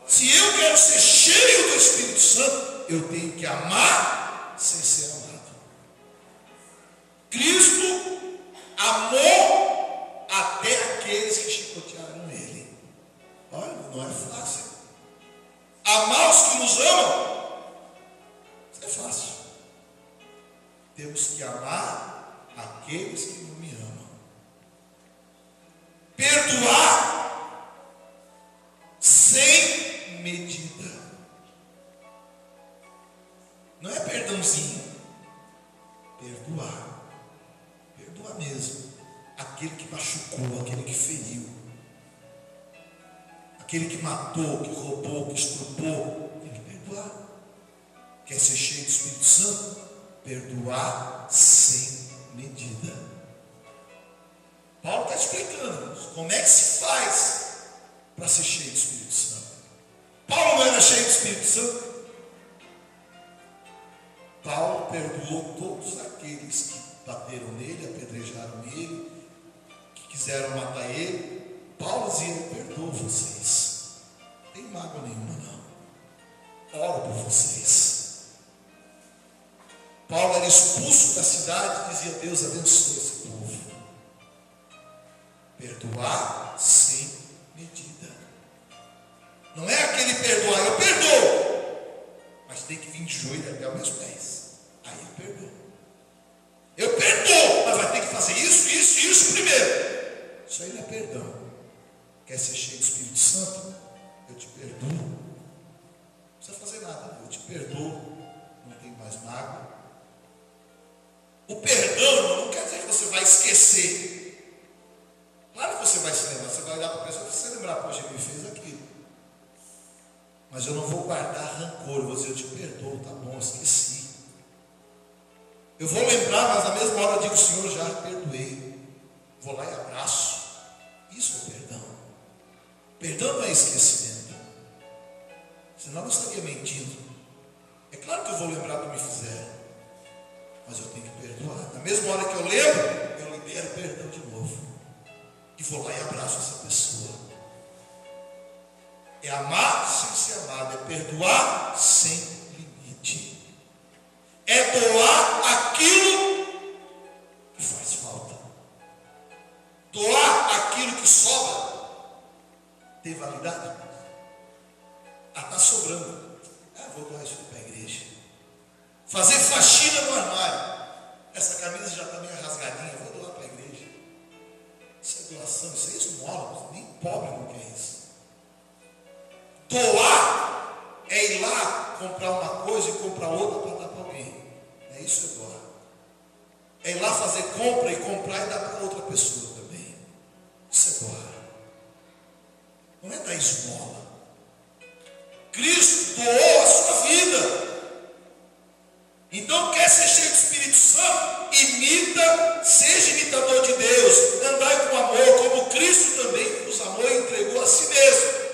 Se eu quero ser cheio do Espírito Santo, eu tenho que amar sem ser amado. Cristo amou até aqueles que chicotearam ele. Olha, não é fácil. Amar os que nos amam, isso é fácil. Temos que amar aqueles que não me amam. Perdoar sem medida. Não é perdãozinho. Perdoar. Perdoar mesmo. Aquele que machucou, aquele que feriu, aquele que matou, que roubou, que estrupou, tem que perdoar. Quer ser cheio do Espírito Santo? Perdoar sem medida. Paulo está explicando como é que se faz para ser cheio do Espírito Santo. Paulo não era cheio do Espírito Santo. Paulo perdoou todos aqueles que bateram nele, apedrejaram ele, que quiseram matar ele. Paulo dizia: eu perdoo vocês, não tem mágoa nenhuma não, oro por vocês. Paulo era expulso da cidade e dizia: Deus abençoe esse povo. Perdoar sem medida. Não é aquele perdoar, eu perdoo, mas tem que vir de joelho até os meus pés. Aí eu perdoo. Eu perdoo, mas vai ter que fazer isso, isso e isso primeiro. Isso aí não é perdão. Quer ser cheio do Espírito Santo? Eu te perdoo. Não precisa fazer nada. Eu te perdoo. Não tem mais mágoa. O perdão não quer dizer que você vai esquecer. Claro que você vai se lembrar. Você vai olhar para a pessoa e você lembrar: poxa, ele me fez aquilo. Mas eu não vou guardar rancor. Eu vou dizer: eu te perdoo, tá bom, esqueci. Eu vou lembrar, mas na mesma hora eu digo: Senhor, já perdoei. Vou lá e abraço. Isso é perdão. Perdão não é esquecimento. Senão eu estaria mentindo. É claro que eu vou lembrar do que me fizeram, mas eu tenho que perdoar. Na mesma hora que eu lembro, eu libero perdão de novo. E vou lá e abraço essa pessoa. É amar sem ser amado. É perdoar sem limite. É doar aquilo que faz falta. Doar aquilo que sobra. Tem validade? Está sobrando. Vou doar isso para a igreja. Fazer faxina no armário. Essa camisa já está meio rasgadinha. Vou doar para a igreja. Isso é doação. Isso é esmola. Nem pobre não quer isso. Doar é ir lá comprar uma coisa e comprar outra para dar para alguém. Isso é doar. É ir lá fazer compra e comprar e dar para outra pessoa também. Isso é doar. Não é dar esmola. Cristo doou a sua vida. Então, quer ser cheio do Espírito Santo? Imita, seja imitador de Deus. Andai com amor, como Cristo também nos amou e entregou a si mesmo.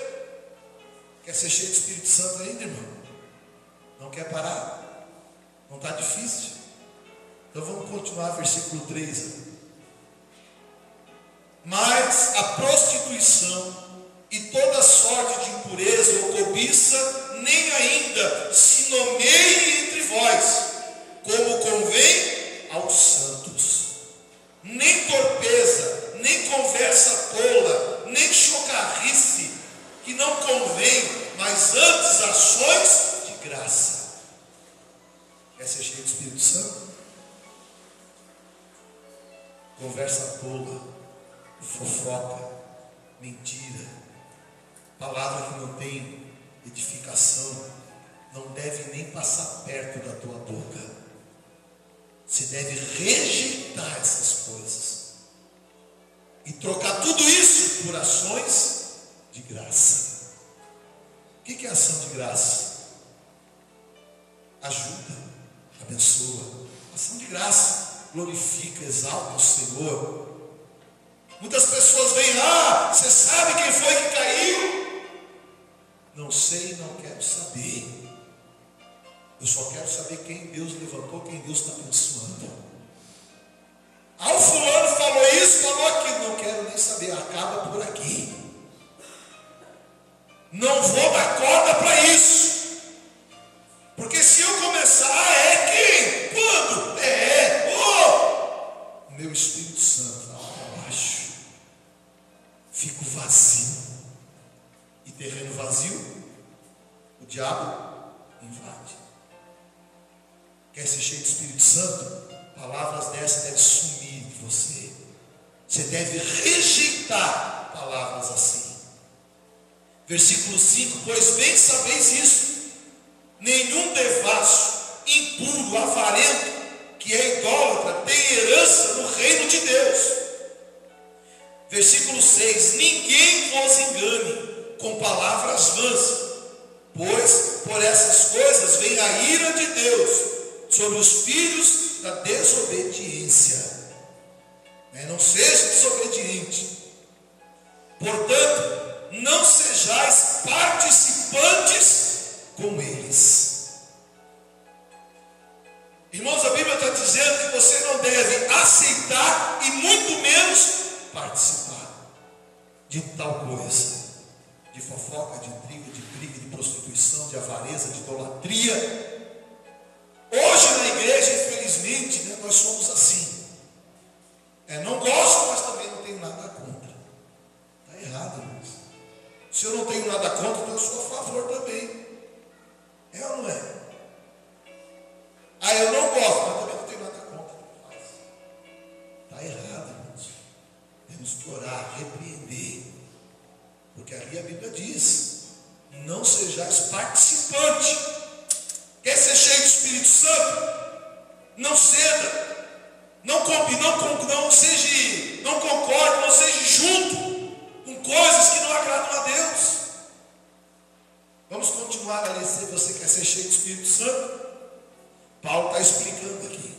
Quer ser cheio do Espírito Santo ainda, irmão? Não quer parar? Não está difícil? Então vamos continuar, versículo 3. Mas a prostituição e toda sorte de impureza ou cobiça, nem ainda se nomeie entre vós, como convém aos santos. Nem torpeza, nem conversa tola, nem chocarrice, que não convém, mas antes ações de graça. Quer ser cheio do Espírito Santo? conversa tola, fofoca, mentira, palavra que não tem edificação, não deve nem passar perto da tua boca. Você deve rejeitar essas coisas e trocar tudo isso por ações de graça. O que é ação de graça? Ajuda, abençoa. Ação de graça glorifica, exalta o Senhor. Muitas pessoas vêm lá, você sabe quem foi que caiu? Não sei, não quero saber. Eu só quero saber quem Deus levantou, quem Deus está abençoando. Ah, o fulano falou isso, falou aquilo. Não quero nem saber, acaba por aqui. Não vou dar corda para isso. Porque se eu começar, quem? Quando? O meu Espírito Santo lá para baixo. Fico vazio. E terreno vazio, o diabo invade. Quer ser cheio do Espírito Santo? Palavras dessas devem sumir de você. Você deve rejeitar palavras assim. Versículo 5: pois bem sabeis isso, nenhum devasso, impuro, avarento, que é idólatra, tem herança no reino de Deus. Versículo 6: ninguém vos engane com palavras vãs, pois por essas coisas vem a ira de Deus sobre os filhos da desobediência. Não seja desobediente. Portanto, não sejais participantes com eles. Irmãos, a Bíblia está dizendo que você não deve aceitar e muito menos participar de tal coisa, de fofoca, de intriga, de briga, de prostituição, de avareza, de idolatria. Hoje na igreja, infelizmente, nós somos assim. Não gosto, mas também não tenho nada contra. Está errado, irmãos. Se eu não tenho nada contra, então eu sou a favor também. É ou não é? Eu não gosto, mas também não tenho nada contra. Está errado, irmãos. Temos que orar, repreender. Porque ali a Bíblia diz: não sejais participante. Quer ser cheio do Espírito Santo? Não ceda. Não concorde, não seja junto com coisas que não agradam a Deus. Vamos continuar a ler. Se você quer ser cheio do Espírito Santo, Paulo está explicando aqui.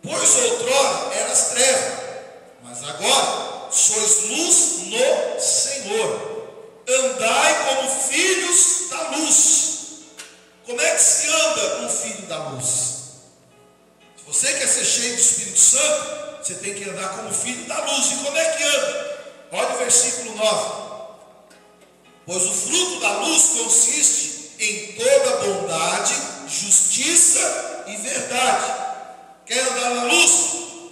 Pois outrora eras trevas, mas agora sois luz no Senhor. Andai como filhos da luz. Como é que se anda com o filho da luz? Se você quer ser cheio do Espírito Santo, você tem que andar como filho da luz. E como é que anda? Olha o versículo 9. Pois o fruto da luz consiste em toda bondade, justiça e verdade. Quer andar na luz?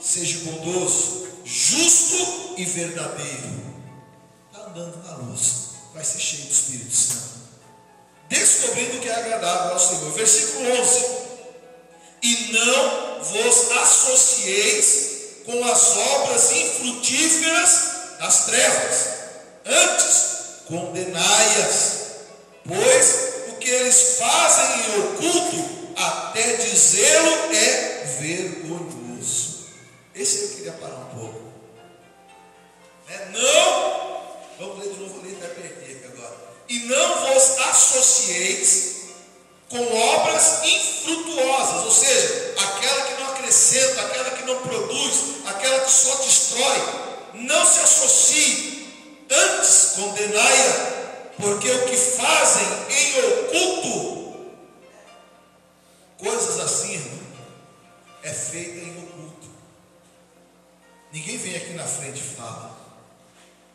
Seja bondoso, justo e verdadeiro. Está andando na luz, vai ser cheio do Espírito Santo, descobrindo o que é agradável ao Senhor. Versículo 11: e não vos associeis com as obras infrutíferas das trevas, antes condenai-as, pois o que eles fazem em oculto, até dizê-lo, é vergonhoso. Esse eu queria parar um pouco. Não, vamos ler de novo, vou ler até perder aqui agora. E não vos associeis com obras infrutuosas, ou seja, aquela que não acrescenta, aquela que não produz, aquela que só destrói. Não se associe, antes condenai-a, porque o que fazem em oculto, coisas assim, irmão, é feita em oculto. Ninguém vem aqui na frente e fala.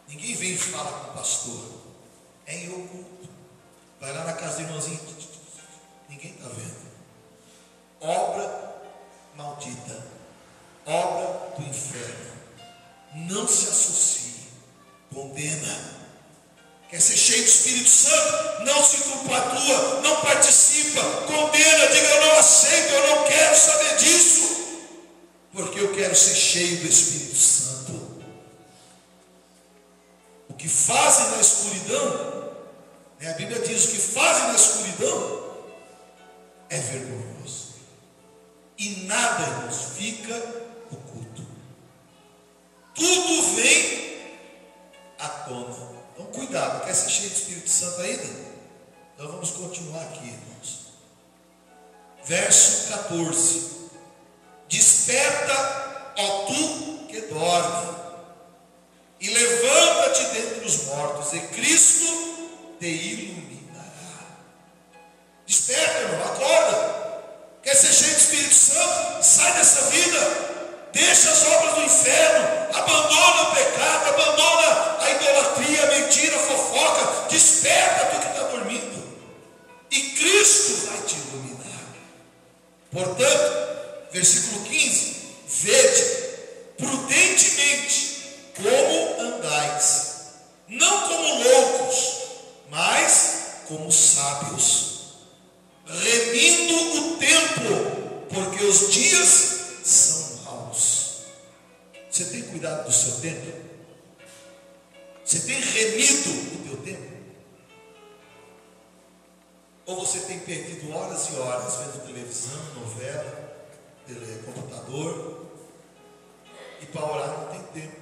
Ninguém vem e fala com o pastor. É em oculto. Vai lá na casa do irmãozinho. Ninguém está vendo. Obra maldita. Obra do inferno. Não se associe. Condena. Quer ser cheio do Espírito Santo? Não se compactua, não participa, condena, diga: eu não aceito, eu não quero saber disso. porque eu quero ser cheio do Espírito Santo. O que fazem na escuridão, a Bíblia diz, o que fazem na escuridão é vergonhoso. E nada, irmãos, fica oculto. Tudo vem à tona. Então cuidado, quer ser cheio do Espírito Santo ainda? Então vamos continuar aqui, irmãos. Verso 14. Desperta, ó tu que dorme, e levanta-te dentre os mortos, e Cristo te iluminará. Desperta, irmão, acorda. Quer ser cheio do Espírito Santo? Sai dessa vida, deixa as obras do inferno, abandona o pecado, abandona a idolatria, a mentira, a fofoca. Desperta, tu que está dormindo, e Cristo vai te iluminar. Portanto, versículo 15: vede prudentemente como andais, não como loucos, mas como sábios, remindo o tempo, porque os dias são maus. Você tem cuidado do seu tempo? Você tem remido o teu tempo? Ou você tem perdido horas e horas vendo televisão, novela, computador, e para orar não tem tempo,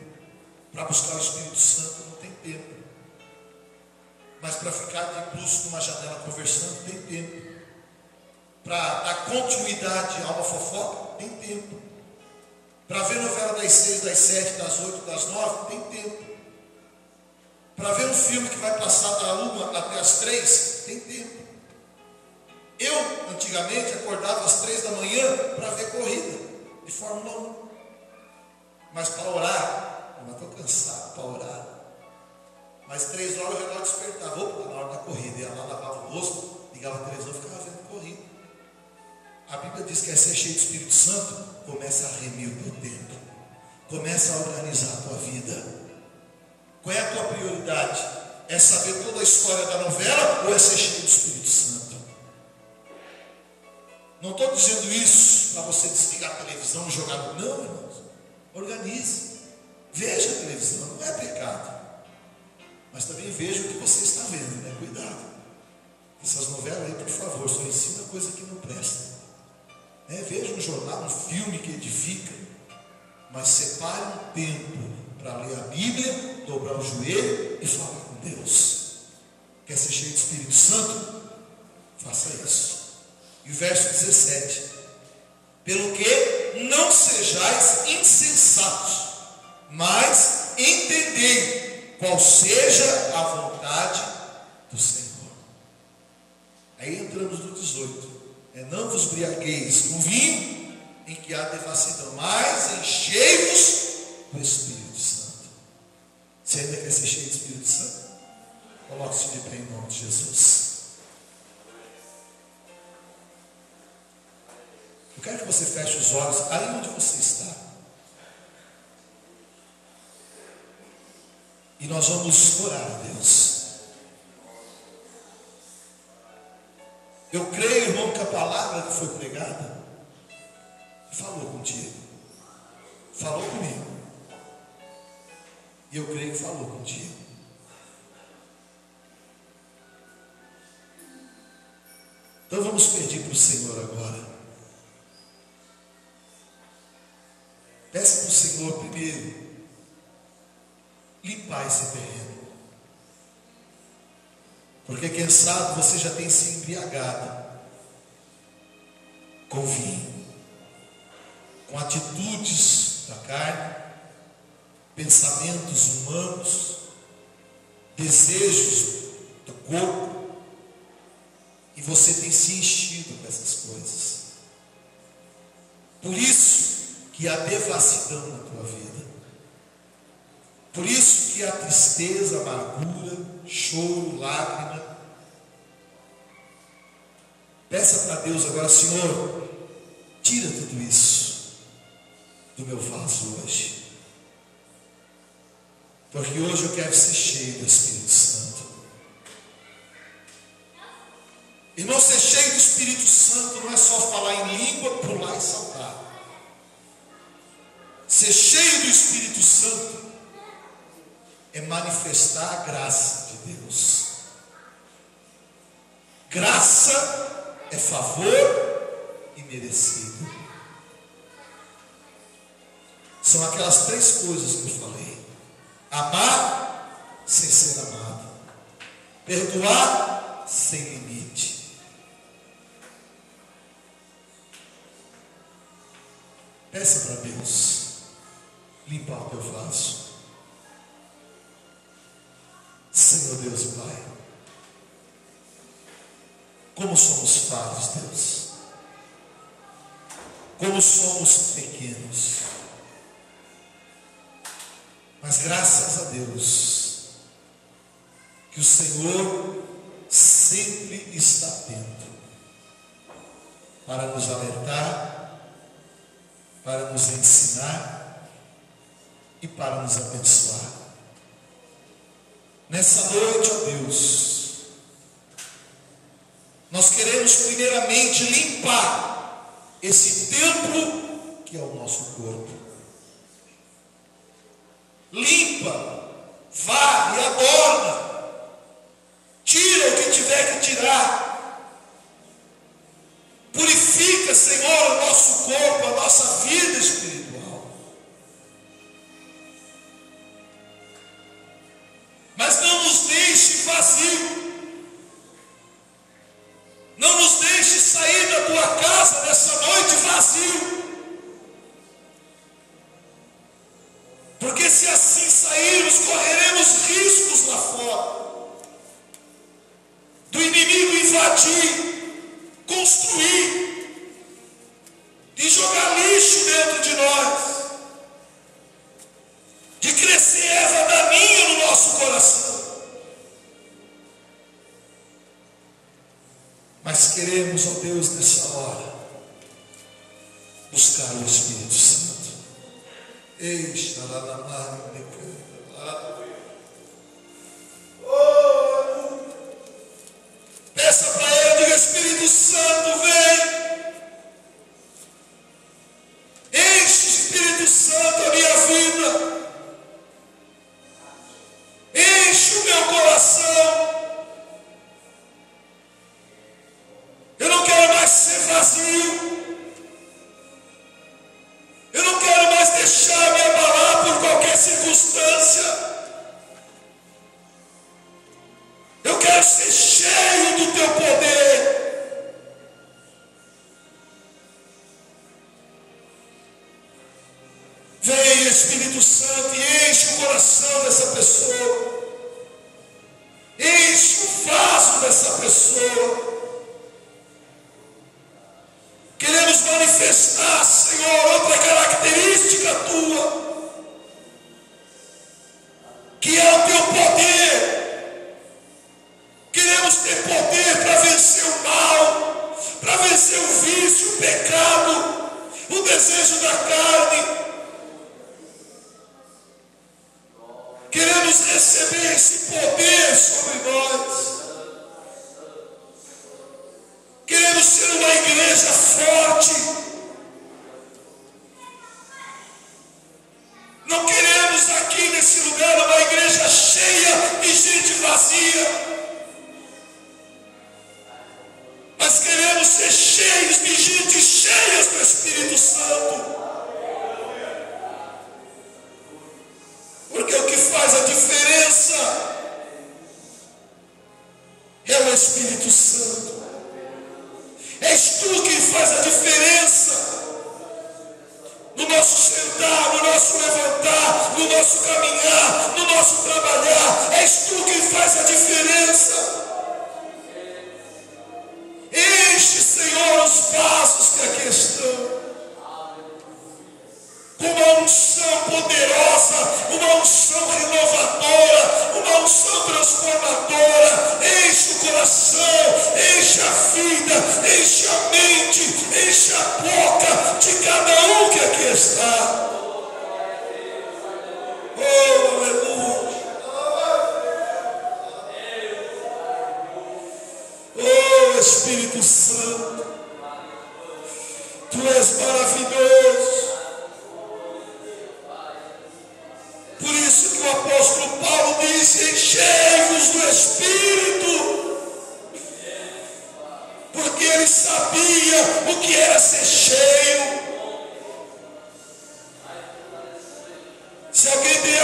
para buscar o Espírito Santo não tem tempo, mas para ficar de bruço numa janela conversando tem tempo, para dar continuidade a uma fofoca tem tempo, para ver novela das 6, das 7, das 8, das 9 tem tempo, para ver um filme que vai passar da 1 até as 3 tem tempo. Eu antigamente acordava às 3 da manhã para ver corrida de Fórmula 1, mas para orar, eu estou cansado para orar, mas 3 horas eu já despertava, opa, na hora da corrida, ia lá, lavava o rosto, ligava a televisão e ficava vendo corrida. A Bíblia diz que é ser cheio do Espírito Santo, começa a remir o teu tempo, começa a organizar a tua vida. Qual é a tua prioridade? É saber toda a história da novela ou é ser cheio do Espírito Santo? Não estou dizendo isso para você desligar a televisão e jogar no... Não, irmãos. Organize. Veja a televisão. Não é pecado. Mas também veja o que você está vendo, né? Cuidado. Essas novelas aí, por favor, só ensina coisa que não presta. Veja um jornal, um filme que edifica. Mas separe um tempo para ler a Bíblia, dobrar o joelho e falar com Deus. Quer ser cheio do Espírito Santo? Faça isso. E o verso 17: pelo que não sejais insensatos, mas entendei qual seja a vontade do Senhor. Aí entramos no 18: não vos embriagueis com vinho, em que há devassidão, mas enchei-vos do Espírito Santo. Você ainda quer ser cheio do Espírito Santo? Coloque-se de pé em nome de Jesus. Eu quero que você feche os olhos aí onde você está. E nós vamos orar a Deus. Eu creio, irmão, que a palavra que foi pregada falou contigo, falou comigo. E eu creio que falou contigo. Então vamos pedir para o Senhor agora. Peça para o Senhor primeiro limpar esse terreno. Porque quem sabe você já tem se embriagado com vinho, com atitudes da carne, pensamentos humanos, desejos do corpo, e você tem se enchido com essas coisas. Por isso que há devassidão na tua vida. Por isso que há tristeza, amargura, choro, lágrima. Peça para Deus agora: Senhor, tira tudo isso do meu vaso hoje. Porque hoje eu quero ser cheio do Espírito Santo. Irmão, ser cheio do Espírito Santo não é só falar em língua, pular e saltar. Espírito Santo é manifestar a graça de Deus. Graça é favor imerecido. São aquelas três coisas que eu falei: amar sem ser amado, perdoar sem limite. Peça para Deus limpar o teu vaso. Senhor Deus e Pai, como somos falhos, Deus, como somos pequenos, mas graças a Deus que o Senhor sempre está atento para nos alertar, para nos ensinar e para nos abençoar. Nessa noite, ó Deus, nós queremos primeiramente limpar esse templo que é o nosso corpo. Limpa, varre, adorna, tira o que tiver que tirar. Purifica, Senhor, o nosso corpo, a nossa vida espiritual. Mas não nos deixe vazio. Não nos deixe sair da tua casa nessa noite vazio. Porque se assim sairmos, correremos riscos lá fora. Do inimigo invadir, construir e jogar lixo dentro de nós, de crescer erva daninha no nosso coração. Mas queremos, ó Deus, nessa hora, buscar o Espírito Santo. Peça para Ele, diga: Espírito Santo, vem. Enche, Espírito Santo, a minha vida. Enche o meu coração. Eu não quero mais ser vazio. Eu não quero mais deixar me abalar por qualquer circunstância. Eu quero ser cheio do teu poder. Vem, Espírito Santo, e enche o coração dessa pessoa. Enche o vaso dessa pessoa. Queremos manifestar, Senhor, outra característica tua, que é o teu poder. Queremos ter poder para vencer o mal, para vencer o vício, o pecado, o desejo da carne. Queremos receber esse poder sobre nós. Queremos ser uma igreja forte. Não queremos aqui nesse lugar uma igreja cheia de gente vazia. Mas queremos ser cheios de gente cheias do Espírito Santo. Porque o que faz a diferença é o Espírito Santo. És tu quem faz a diferença no nosso sentar, no nosso levantar, no nosso caminhar, no nosso trabalhar. És tu quem faz a diferença. Enche, Senhor, os vasos que aqui estão com uma unção poderosa, uma unção renovadora, uma unção transformadora. Enche o coração, enche a vida, enche a mente, enche a boca de cada um que aqui está. Oh, aleluia. apóstolo Paulo disse: enchei-vos do Espírito, porque ele sabia o que era ser cheio. Se alguém tem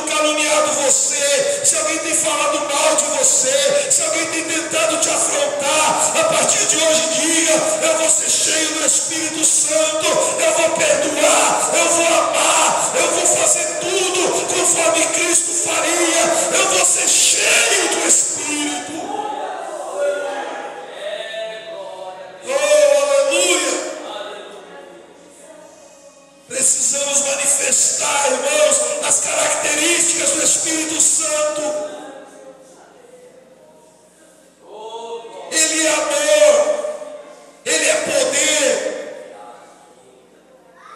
caluniado você, se alguém tem falado mal de você, se alguém tem tentado te afrontar, a partir de hoje diga: eu vou ser cheio do Espírito Santo, eu vou perdoar, eu vou amar, eu vou fazer tudo conforme Cristo faria, eu vou ser cheio do Espírito. Oh, aleluia! Precisamos manifestar, irmãos, as características do Espírito Santo. Ele é amor, ele é poder,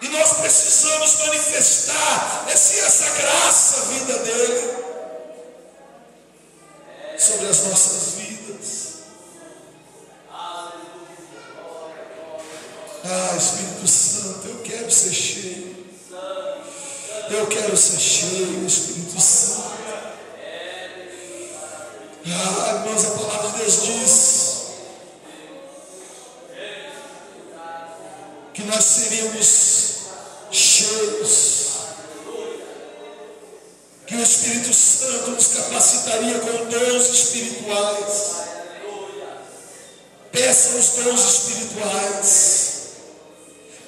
e nós precisamos manifestar essa graça, a vida dele sobre as nossas vidas. Ah, Espírito Santo, eu quero ser cheio. Eu quero ser cheio, Espírito Santo. Ah, irmãos, a palavra de Deus diz que nós seríamos cheios, que o Espírito Santo nos capacitaria com dons espirituais. Peça os dons espirituais.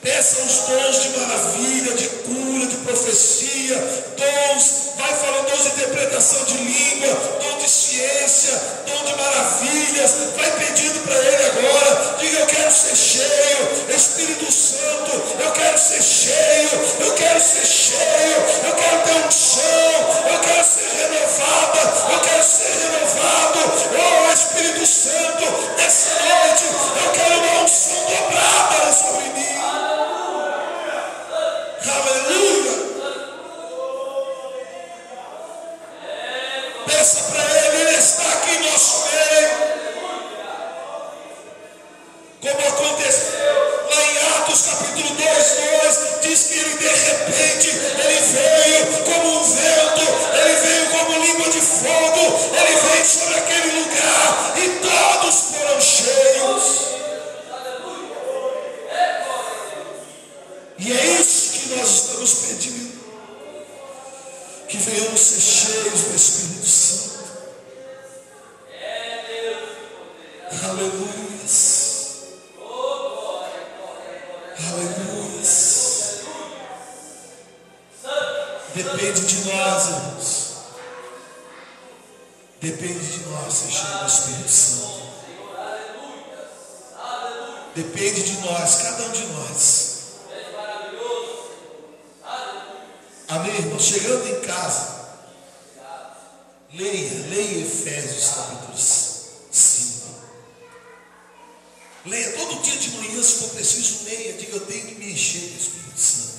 Peça os dons de maravilha, de cura, de profecia, dons, vai falando dons de interpretação de língua, dom de ciência, dom de maravilhas, vai pedindo para ele agora, diga: eu quero ser cheio, Espírito Santo, eu quero ser cheio, eu quero ser cheio, eu quero ter unção, eu quero ser renovada, eu quero ser renovado. Oh, Espírito Santo, nessa noite, eu quero uma unção dobrada sobre mim. Aleluia! Peça para ele está aqui em nosso meio. Como aconteceu lá em Atos capítulo 2, diz que ele de repente, ele veio como um vento, ele veio como língua de fogo, ele veio sobre aquele lugar e todos foram cheios. E é isso que nós estamos pedindo, que venhamos ser cheios do Espírito Santo. Aleluia. Aleluia. Depende de nós, irmãos. Depende de nós ser cheio do Espírito Santo. Depende de nós, cada um de nós. Amém, irmão? Chegando em casa, leia Efésios capítulo 5. Leia todo dia de manhã, se for preciso, leia. Diga: eu tenho que me encher do Espírito Santo.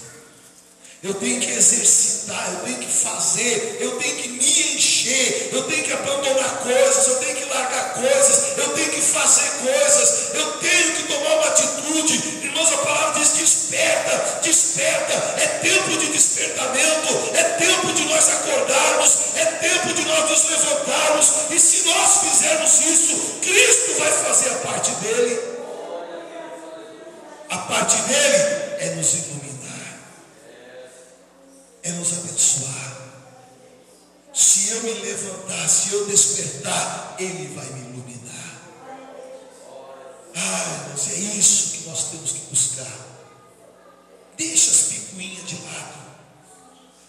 Eu tenho que exercitar, eu tenho que fazer, eu tenho que me encher, eu tenho que abandonar coisas, eu tenho que largar coisas, eu tenho que fazer coisas, eu tenho que tomar uma atitude. Irmãos, a palavra diz: desperta, desperta. É tempo de despertamento, é tempo de nós acordarmos, é tempo de nós nos levantarmos, e se nós fizermos isso, Cristo vai fazer a parte dele. A parte dele é nos iluminar, é nos abençoar. Se eu me levantar, se eu despertar, ele vai me iluminar. Ah, irmãos, é isso que nós temos que buscar. Deixa as picuinhas de lado.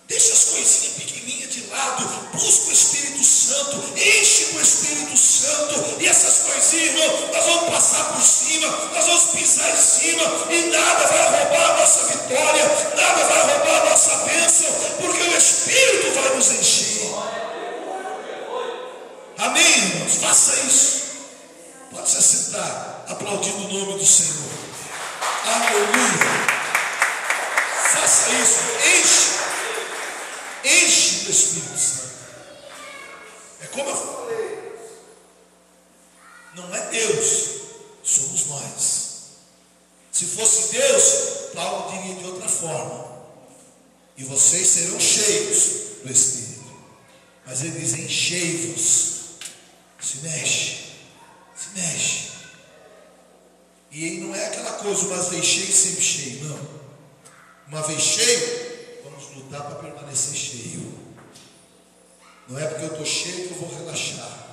Deixa as coisinhas pequenininhas de lado. Busca o Espírito Santo. Enche com o Espírito Santo. E essas coisinhas, irmão, nós vamos passar por cima. Nós vamos pisar em cima. E nada vai roubar a nossa vitória. Nada vai roubar a nossa bênção. Porque o Espírito vai nos encher. Amém, irmãos? Faça isso. Pode se assentar, aplaudindo o nome do Senhor. Aleluia. Faça isso. Enche do Espírito Santo. É como eu falei, não é Deus, somos nós. Se fosse Deus, Paulo diria de outra forma: e vocês serão cheios do Espírito. Mas ele diz: enchei-vos. Se mexe, se mexe. E aí não é aquela coisa, uma vez cheio, sempre cheio, não. Uma vez cheio, vamos lutar para permanecer cheio. Não é porque eu estou cheio que eu vou relaxar.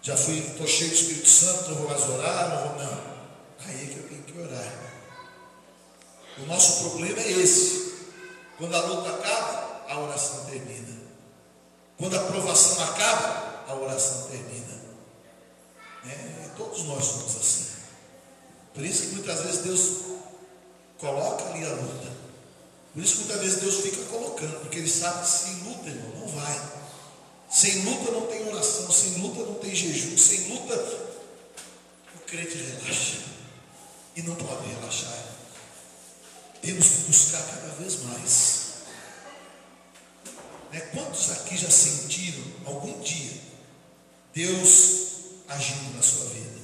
Já estou cheio do Espírito Santo, não vou mais orar, não. Aí é que eu tenho que orar. O nosso problema é esse. Quando a luta acaba, a oração termina. Quando a provação acaba, a oração termina. Todos nós somos assim. Por isso que muitas vezes Deus coloca ali a luta. Por isso que muitas vezes Deus fica colocando, porque Ele sabe que sem luta, irmão, não vai. Sem luta não tem oração, sem luta não tem jejum, sem luta o crente relaxa. E não pode relaxar. Temos que buscar cada vez mais. Quantos aqui já sentiram algum dia Deus agindo na sua vida?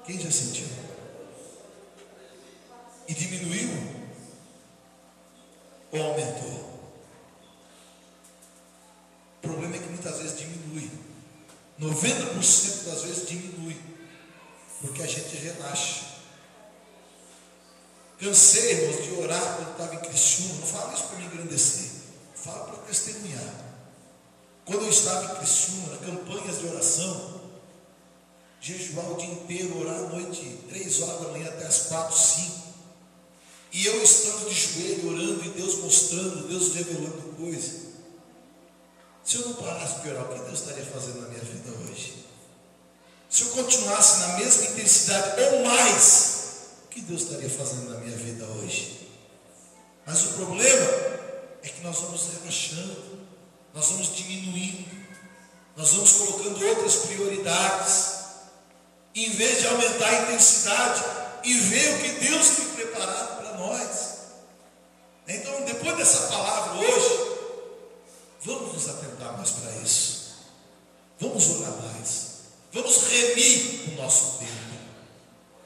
Quem já sentiu? E diminuiu ou aumentou? O problema é que muitas vezes diminui. 90% das vezes diminui, porque a gente relaxa. Cansei, irmãos, de orar quando estava em Criciúma. Não falo isso para me engrandecer, falo para testemunhar. Quando eu estava em Criciúma, campanhas de oração, jejuar o dia inteiro, orar à noite, 3 horas da manhã até as 4, 5. E eu estando de joelho, orando, e Deus mostrando, Deus revelando coisas. Se eu não parasse de orar, o que Deus estaria fazendo na minha vida hoje? Se eu continuasse na mesma intensidade ou mais, o que Deus estaria fazendo na minha vida hoje? Mas o problema é que nós vamos relaxando, nós vamos diminuindo, nós vamos colocando outras prioridades, em vez de aumentar a intensidade e ver o que Deus tem preparado para nós. Então, depois dessa palavra hoje, vamos nos atentar mais para isso. Vamos orar mais. Vamos remir o nosso tempo.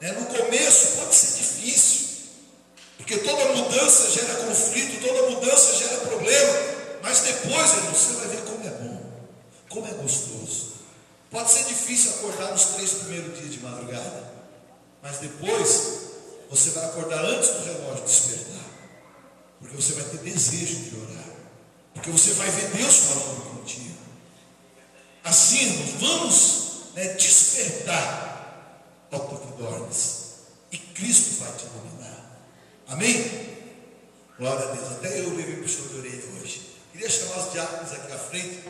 No começo pode ser difícil, porque toda mudança gera conflito, toda mudança gera problema. Mas depois, irmão, você vai ver como é bom, como é gostoso. Pode ser difícil acordar nos 3 primeiros dias de madrugada, mas depois você vai acordar antes do relógio despertar, porque você vai ter desejo de orar, porque você vai ver Deus falando contigo. Assim, irmãos, vamos despertar ao tu que dormes, e Cristo vai te iluminar. Amém? Glória a Deus. Até eu levei puxão de orelha hoje. Queria chamar os diáconos aqui à frente.